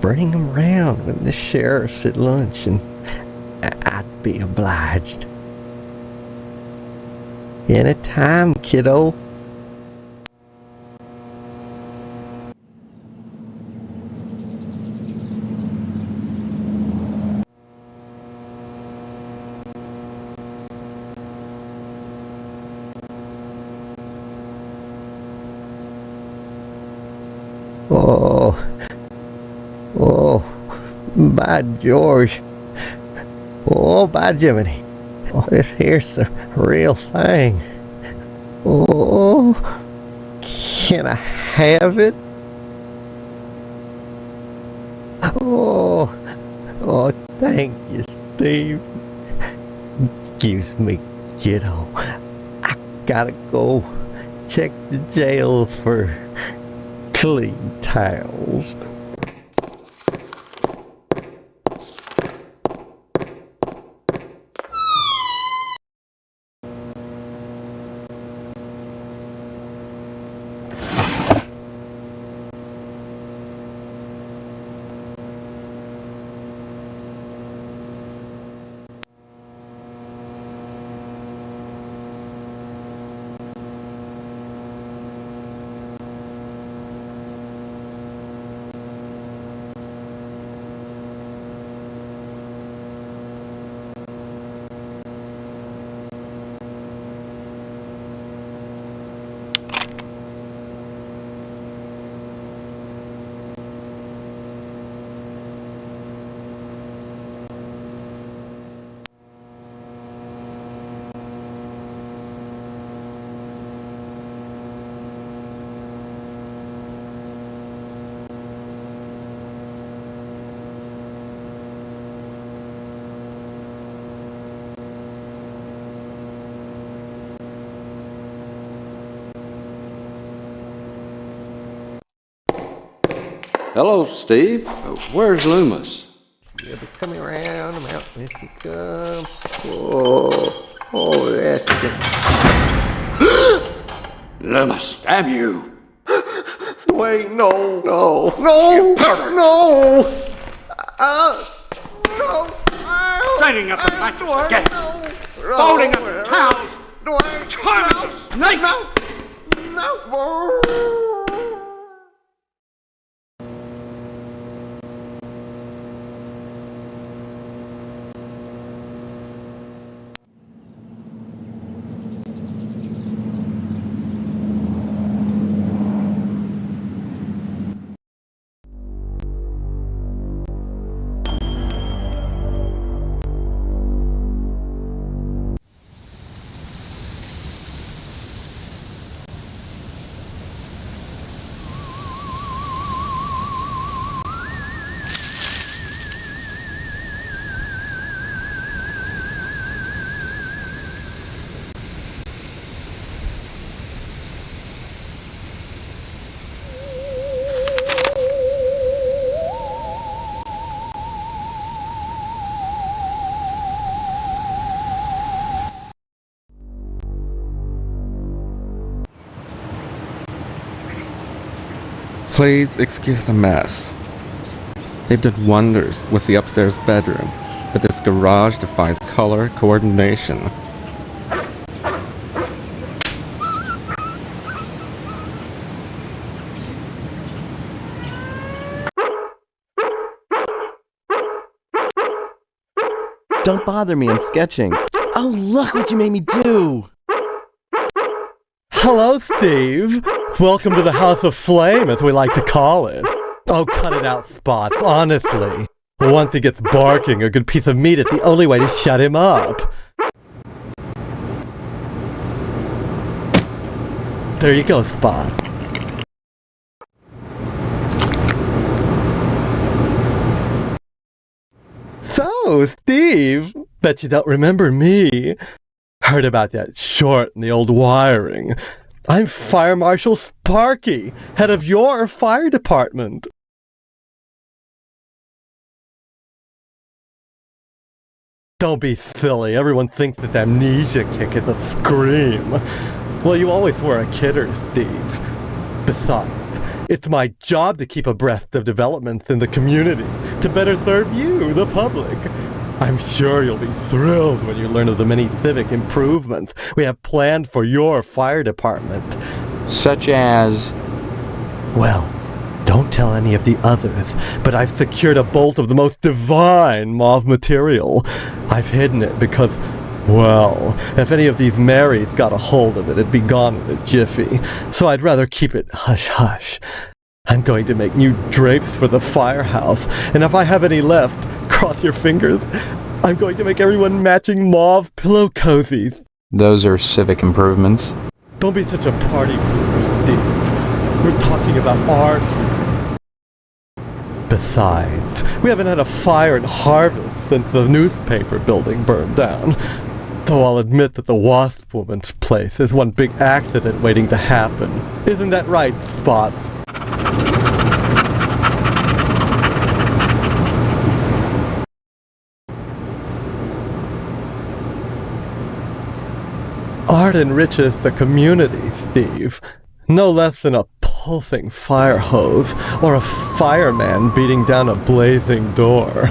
Bring them round when the sheriff's at lunch, and I'd be obliged. Anytime, kiddo. By George. Oh, by Jiminy. Oh, this here's the real thing. Oh, can I have it? Oh, thank you, Steve. Excuse me, kiddo. I gotta go check the jail for clean towels. Hello, Steve. Where's Loomis? Yeah, but coming around, I'm out, here he comes. Oh, that's it. Loomis, damn you! Wait, no! You pervert! No! Straining up the mattress again! Folding up the towels! Trying to snake! No! Please excuse the mess. They've done wonders with the upstairs bedroom, but this garage defies color coordination. Don't bother me, I'm sketching. Oh, look what you made me do! Hello, Steve. Welcome to the House of Flame, as we like to call it. Oh, cut it out, Spots, honestly. Once he gets barking, a good piece of meat is the only way to shut him up. There you go, Spot. So, Steve, bet you don't remember me. Heard about that short in the old wiring. I'm Fire Marshal Sparky, head of your fire department. Don't be silly. Everyone thinks that amnesia kick is a scream. Well, you always were a kidder, Steve. Besides, it's my job to keep abreast of developments in the community, to better serve you, the public. I'm sure you'll be thrilled when you learn of the many civic improvements we have planned for your fire department. Such as? Well, don't tell any of the others, but I've secured a bolt of the most divine mauve material. I've hidden it because, well, if any of these Marys got a hold of it, it'd be gone in a jiffy. So I'd rather keep it hush-hush. I'm going to make new drapes for the firehouse, and if I have any left, cross your fingers, I'm going to make everyone matching mauve pillow cozies. Those are civic improvements. Don't be such a party pooper, Steve. We're talking about art here. Besides, we haven't had a fire in Harvest since the newspaper building burned down. Though I'll admit that the Wasp Woman's place is one big accident waiting to happen. Isn't that right, Spots? Art enriches the community, Steve. No less than a pulsing fire hose or a fireman beating down a blazing door.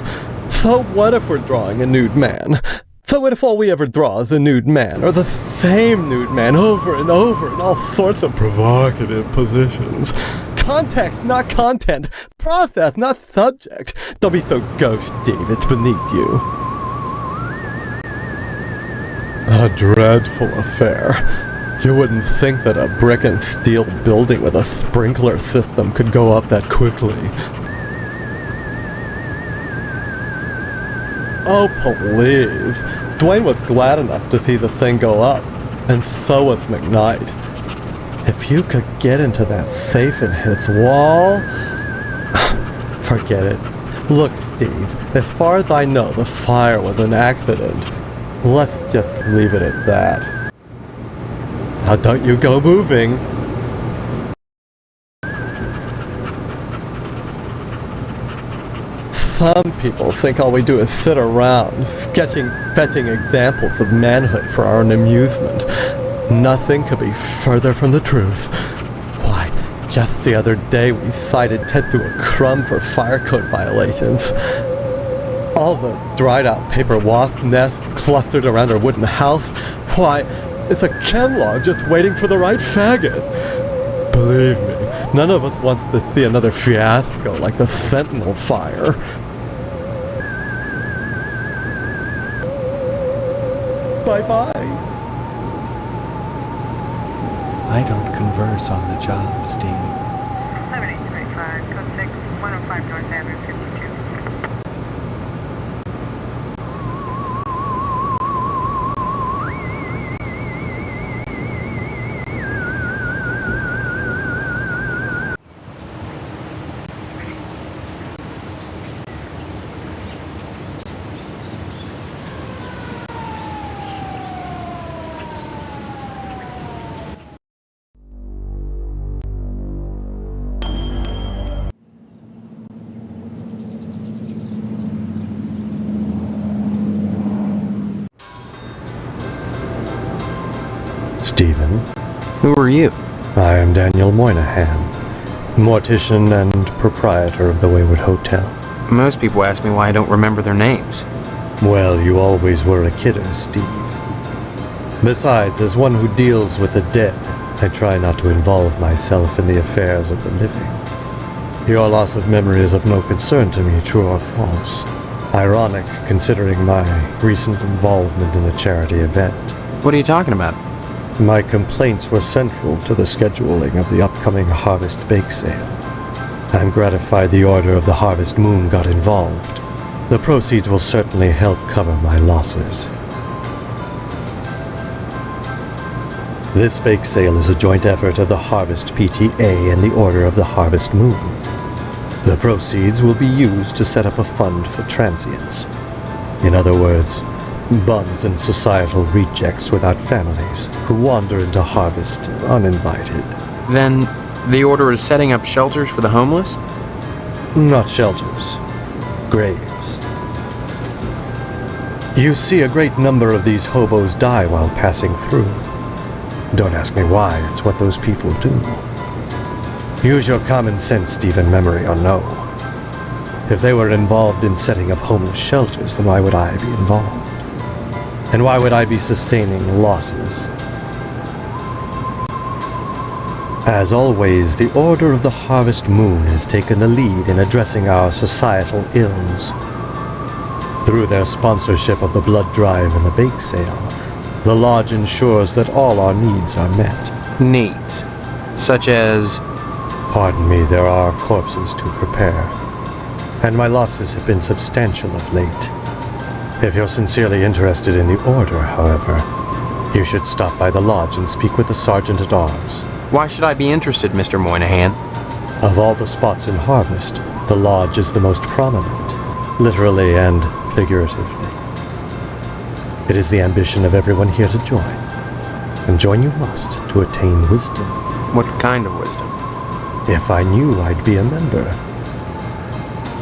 So what if we're drawing a nude man? So what if all we ever draw is a nude man, or the same nude man over and over in all sorts of provocative positions? Context, not content. Process, not subject. Don't be so gauche, Steve. It's beneath you. A dreadful affair. You wouldn't think that a brick and steel building with a sprinkler system could go up that quickly. Oh, please. Dwayne was glad enough to see the thing go up, and so was McKnight. If you could get into that safe in his wall... Forget it. Look, Steve, as far as I know, the fire was an accident. Let's just leave it at that. Now don't you go moving. Some people think all we do is sit around, fetching examples of manhood for our own amusement. Nothing could be further from the truth. Why, just the other day we cited Tetsuo Crumb for fire code violations. All the dried out paper wasp nests clustered around our wooden house. Why, it's a chemlog just waiting for the right faggot. Believe me, none of us wants to see another fiasco like the Sentinel fire. Bye-bye. I don't converse on the job, Steve. 7835, code 6, 105 North Avenue, 52. Stephen. Who are you? I am Daniel Moynihan, mortician and proprietor of the Wayward Hotel. Most people ask me why I don't remember their names. Well, you always were a kidder, Steve. Besides, as one who deals with the dead, I try not to involve myself in the affairs of the living. Your loss of memory is of no concern to me, true or false. Ironic, considering my recent involvement in a charity event. What are you talking about? My complaints were central to the scheduling of the upcoming Harvest Bake Sale. I'm gratified the Order of the Harvest Moon got involved. The proceeds will certainly help cover my losses. This bake sale is a joint effort of the Harvest PTA and the Order of the Harvest Moon. The proceeds will be used to set up a fund for transients. In other words, bums and societal rejects without families who wander into Harvest uninvited. Then the Order is setting up shelters for the homeless? Not shelters. Graves. You see a great number of these hobos die while passing through. Don't ask me why, it's what those people do. Use your common sense, Stephen, memory or no. If they were involved in setting up homeless shelters, then why would I be involved? And why would I be sustaining losses? As always, the Order of the Harvest Moon has taken the lead in addressing our societal ills. Through their sponsorship of the blood drive and the bake sale, the Lodge ensures that all our needs are met. Needs? Such as? Pardon me, there are corpses to prepare. And my losses have been substantial of late. If you're sincerely interested in the Order, however, you should stop by the Lodge and speak with the Sergeant-at-Arms. Why should I be interested, Mr. Moynihan? Of all the spots in Harvest, the Lodge is the most prominent, literally and figuratively. It is the ambition of everyone here to join, and join you must to attain wisdom. What kind of wisdom? If I knew, I'd be a member.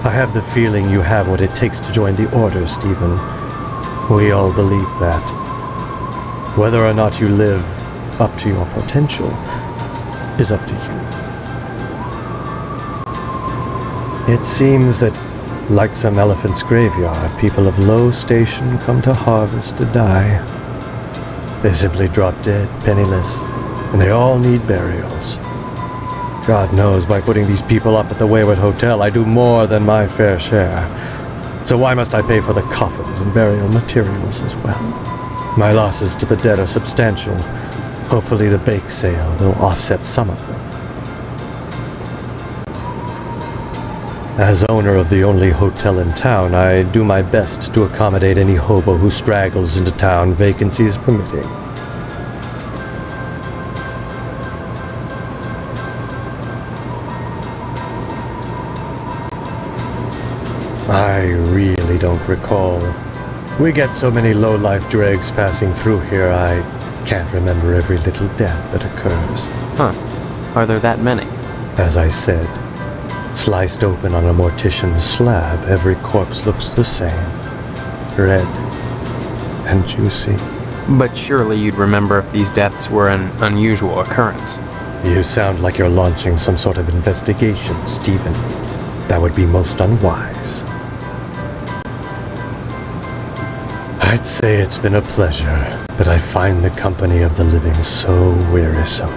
I have the feeling you have what it takes to join the Order, Stephen. We all believe that. Whether or not you live up to your potential is up to you. It seems that, like some elephant's graveyard, people of low station come to Harvest to die. They simply drop dead, penniless, and they all need burials. God knows, by putting these people up at the Wayward Hotel, I do more than my fair share. So why must I pay for the coffins and burial materials as well? My losses to the dead are substantial. Hopefully the bake sale will offset some of them. As owner of the only hotel in town, I do my best to accommodate any hobo who straggles into town, vacancies permitting. I really don't recall. We get so many low-life dregs passing through here, I can't remember every little death that occurs. Huh. Are there that many? As I said, sliced open on a mortician's slab, every corpse looks the same. Red and juicy. But surely you'd remember if these deaths were an unusual occurrence. You sound like you're launching some sort of investigation, Stephen. That would be most unwise. I'd say it's been a pleasure, but I find the company of the living so wearisome.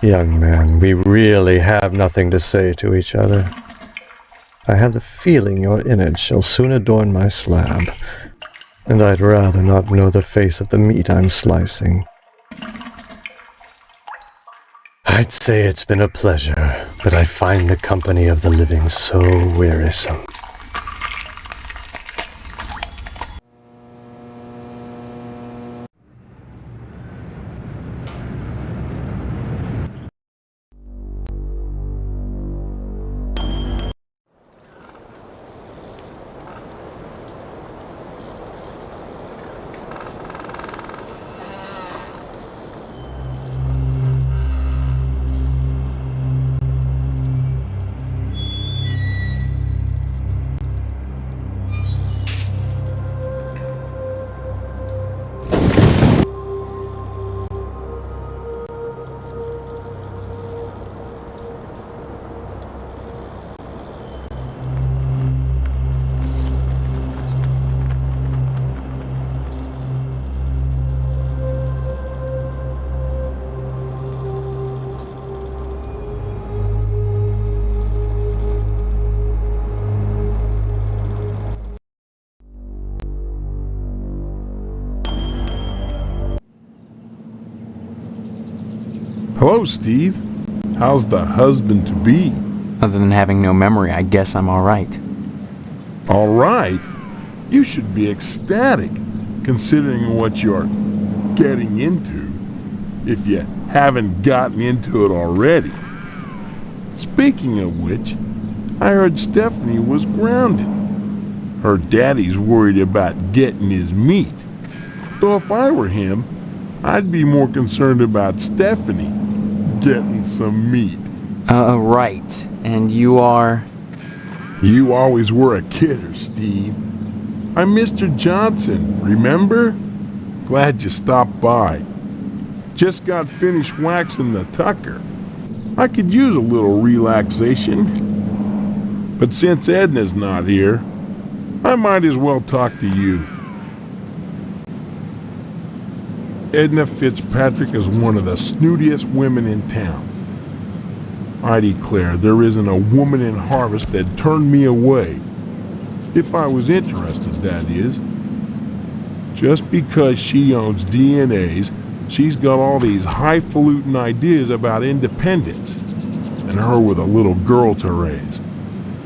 Young man, we really have nothing to say to each other. I have the feeling your image shall soon adorn my slab, and I'd rather not know the face of the meat I'm slicing. I'd say it's been a pleasure, but I find the company of the living so wearisome. So, Steve, how's the husband-to-be? Other than having no memory, I guess I'm alright. Alright? You should be ecstatic, considering what you're getting into, if you haven't gotten into it already. Speaking of which, I heard Stephanie was grounded. Her daddy's worried about getting his meat. Though if I were him, I'd be more concerned about Stephanie getting some meat. Right. And you are? You always were a kidder, Steve. I'm Mr. Johnson, remember? Glad you stopped by. Just got finished waxing the Tucker. I could use a little relaxation. But since Edna's not here, I might as well talk to you. Edna Fitzpatrick is one of the snootiest women in town. I declare there isn't a woman in Harvest that turned me away. If I was interested, that is. Just because she owns DNAs, she's got all these highfalutin ideas about independence, and her with a little girl to raise.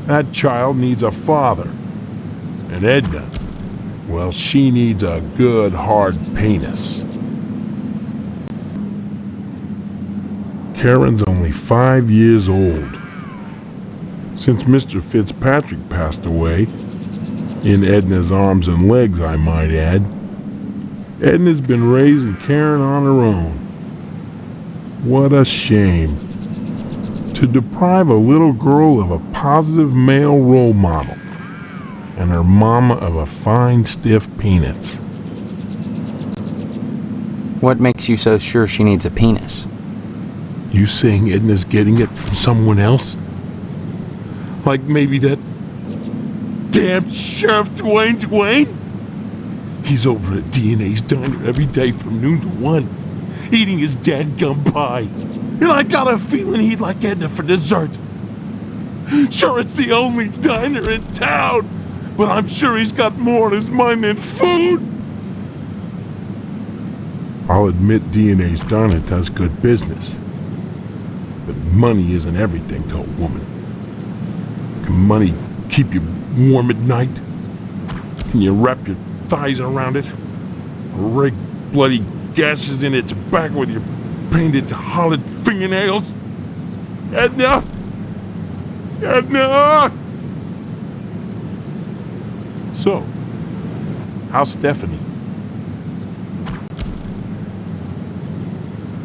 That child needs a father. And Edna, well, she needs a good hard penis. Karen's only 5 years old. Since Mr. Fitzpatrick passed away, in Edna's arms and legs, I might add, Edna's been raising Karen on her own. What a shame. To deprive a little girl of a positive male role model, and her mama of a fine, stiff penis. What makes you so sure she needs a penis? You saying Edna's getting it from someone else? Like maybe that damn Sheriff Dwayne? He's over at DNA's diner every day from noon to 1, eating his dadgum pie. And I got a feeling he'd like Edna for dessert. Sure, it's the only diner in town, but I'm sure he's got more on his mind than food. I'll admit DNA's diner does good business. But money isn't everything to a woman. Can money keep you warm at night? Can you wrap your thighs around it? Or rake bloody gashes in its back with your painted hollowed fingernails? Edna! Edna! So, how's Stephanie?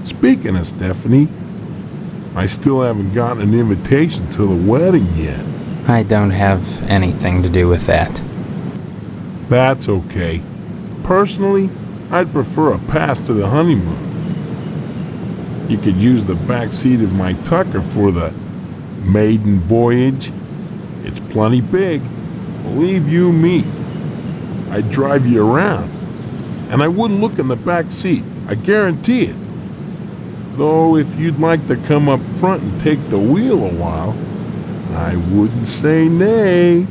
Speaking of Stephanie, I still haven't gotten an invitation to the wedding yet. I don't have anything to do with that. That's okay. Personally, I'd prefer a pass to the honeymoon. You could use the back seat of my Tucker for the maiden voyage. It's plenty big, believe you me. I'd drive you around, and I wouldn't look in the back seat, I guarantee it. Though if you'd like to come up front and take the wheel a while, I wouldn't say nay.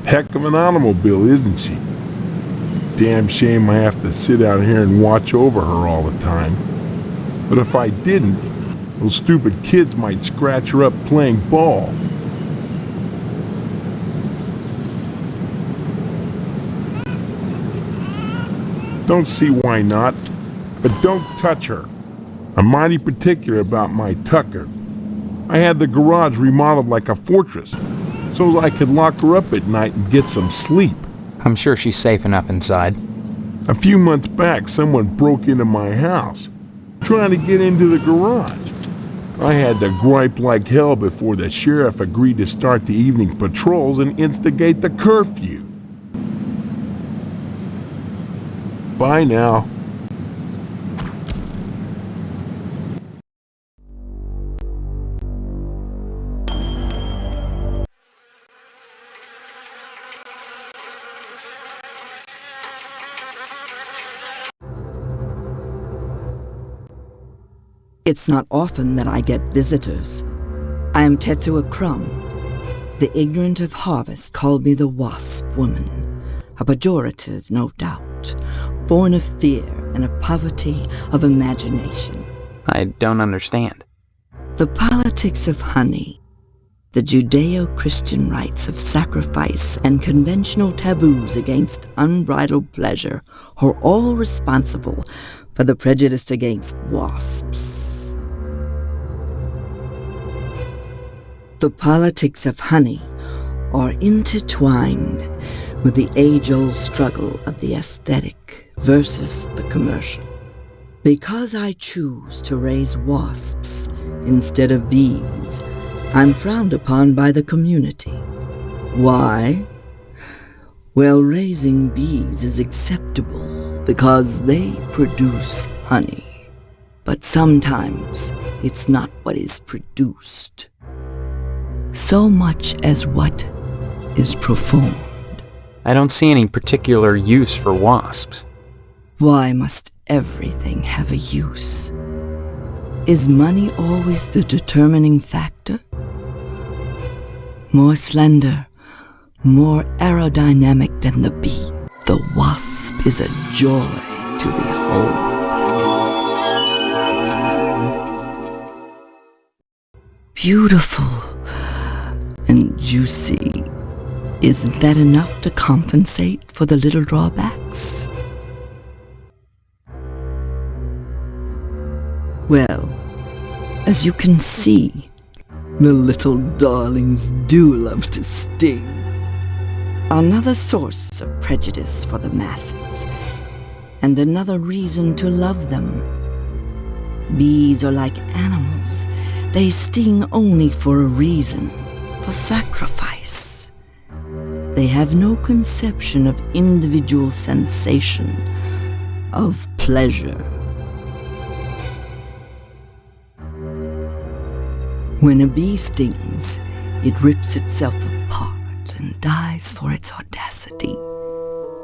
Heck of an automobile, isn't she? Damn shame I have to sit out here and watch over her all the time. But if I didn't, those stupid kids might scratch her up playing ball. Don't see why not. But don't touch her. I'm mighty particular about my Tucker. I had the garage remodeled like a fortress, so I could lock her up at night and get some sleep. I'm sure she's safe enough inside. A few months back, someone broke into my house, trying to get into the garage. I had to gripe like hell before the sheriff agreed to start the evening patrols and instigate the curfew. Bye now. It's not often that I get visitors. I am Tetsuo Crumb. The ignorant of Harvest called me the Wasp Woman. A pejorative, no doubt, born of fear and a poverty of imagination. I don't understand. The politics of honey, the Judeo-Christian rites of sacrifice and conventional taboos against unbridled pleasure are all responsible for the prejudice against wasps. The politics of honey are intertwined with the age-old struggle of the aesthetic versus the commercial. Because I choose to raise wasps instead of bees, I'm frowned upon by the community. Why? Well, raising bees is acceptable because they produce honey. But sometimes it's not what is produced, so much as what is performed. I don't see any particular use for wasps. Why must everything have a use? Is money always the determining factor? More slender, more aerodynamic than the bee, the wasp is a joy to behold. Beautiful and juicy. Isn't that enough to compensate for the little drawbacks? Well, as you can see, the little darlings do love to sting. Another source of prejudice for the masses, and another reason to love them. Bees are like animals. They sting only for a reason, for sacrifice. They have no conception of individual sensation, of pleasure. When a bee stings, it rips itself apart and dies for its audacity.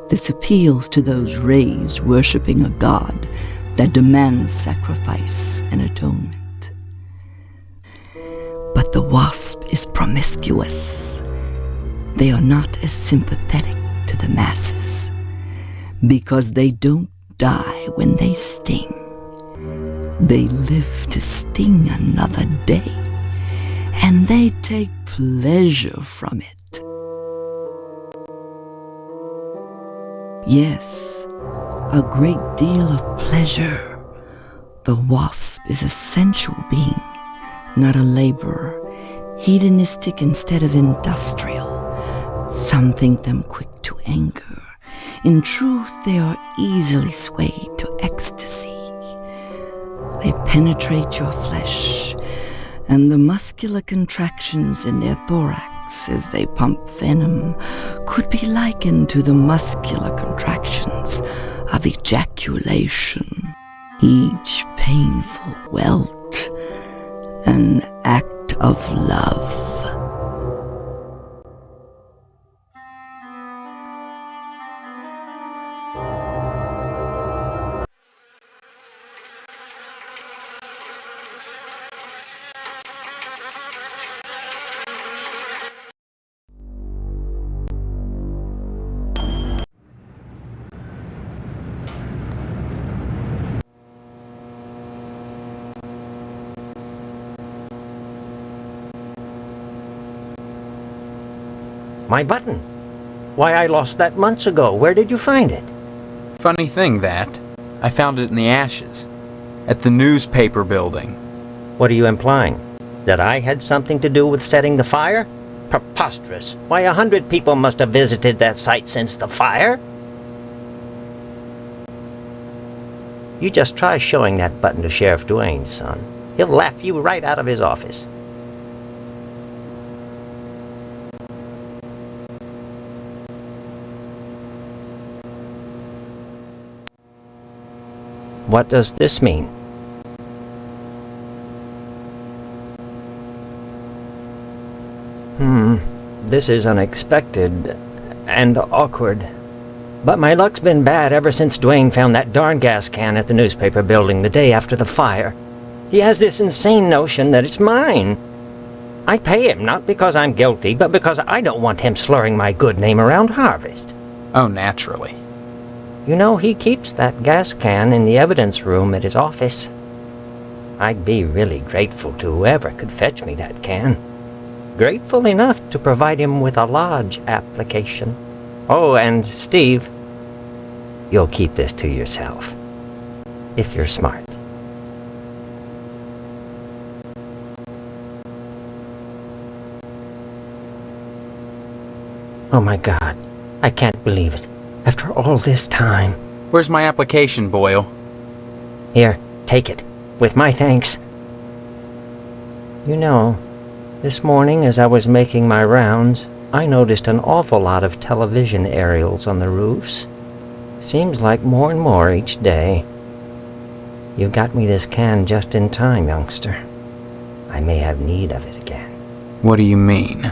This appeals to those raised worshipping a god that demands sacrifice and atonement. But the wasp is promiscuous. They are not as sympathetic to the masses because they don't die when they sting. They live to sting another day, and they take pleasure from it. Yes, a great deal of pleasure. The wasp is a sensual being, not a laborer, hedonistic instead of industrial. Some think them quick to anger. In truth, they are easily swayed to ecstasy. They penetrate your flesh, and the muscular contractions in their thorax as they pump venom could be likened to the muscular contractions of ejaculation. Each painful welt, an act of love. My button. Why, I lost that months ago. Where did you find it? Funny thing, that. I found it in the ashes. At the newspaper building. What are you implying? That I had something to do with setting the fire? Preposterous. Why, 100 people must have visited that site since the fire. You just try showing that button to Sheriff Duane, son. He'll laugh you right out of his office. What does this mean? This is unexpected and awkward. But my luck's been bad ever since Duane found that darn gas can at the newspaper building the day after the fire. He has this insane notion that it's mine. I pay him not because I'm guilty, but because I don't want him slurring my good name around Harvest. Oh, naturally. You know, he keeps that gas can in the evidence room at his office. I'd be really grateful to whoever could fetch me that can. Grateful enough to provide him with a lodge application. Oh, and Steve, you'll keep this to yourself, if you're smart. Oh my God, I can't believe it. After all this time. Where's my application, Boyle? Here, take it. With my thanks. You know, this morning as I was making my rounds, I noticed an awful lot of television aerials on the roofs. Seems like more and more each day. You got me this can just in time, youngster. I may have need of it again. What do you mean?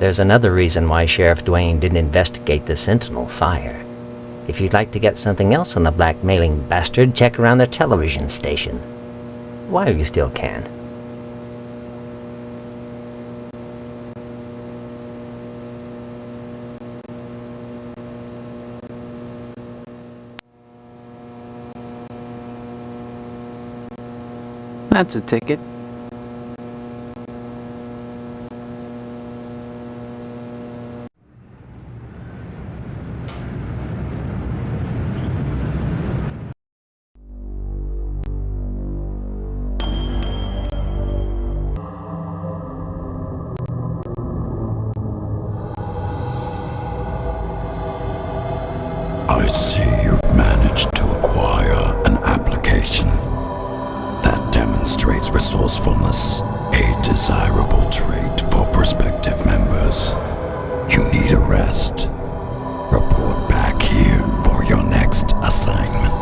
There's another reason why Sheriff Dwayne didn't investigate the Sentinel fire. If you'd like to get something else on the blackmailing bastard, check around the television station. While you still can. That's a ticket. I see you've managed to acquire an application. That demonstrates resourcefulness, a desirable trait for prospective members. You need a rest. Report back here for your next assignment.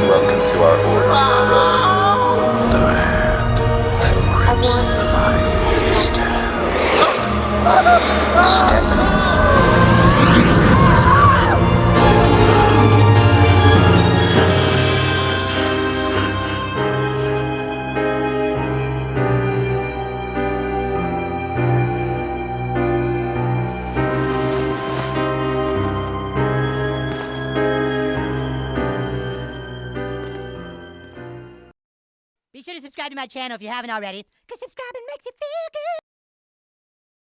Welcome to our order. The hand that grips life Be sure to subscribe to my channel if you haven't already, because subscribing makes you feel good.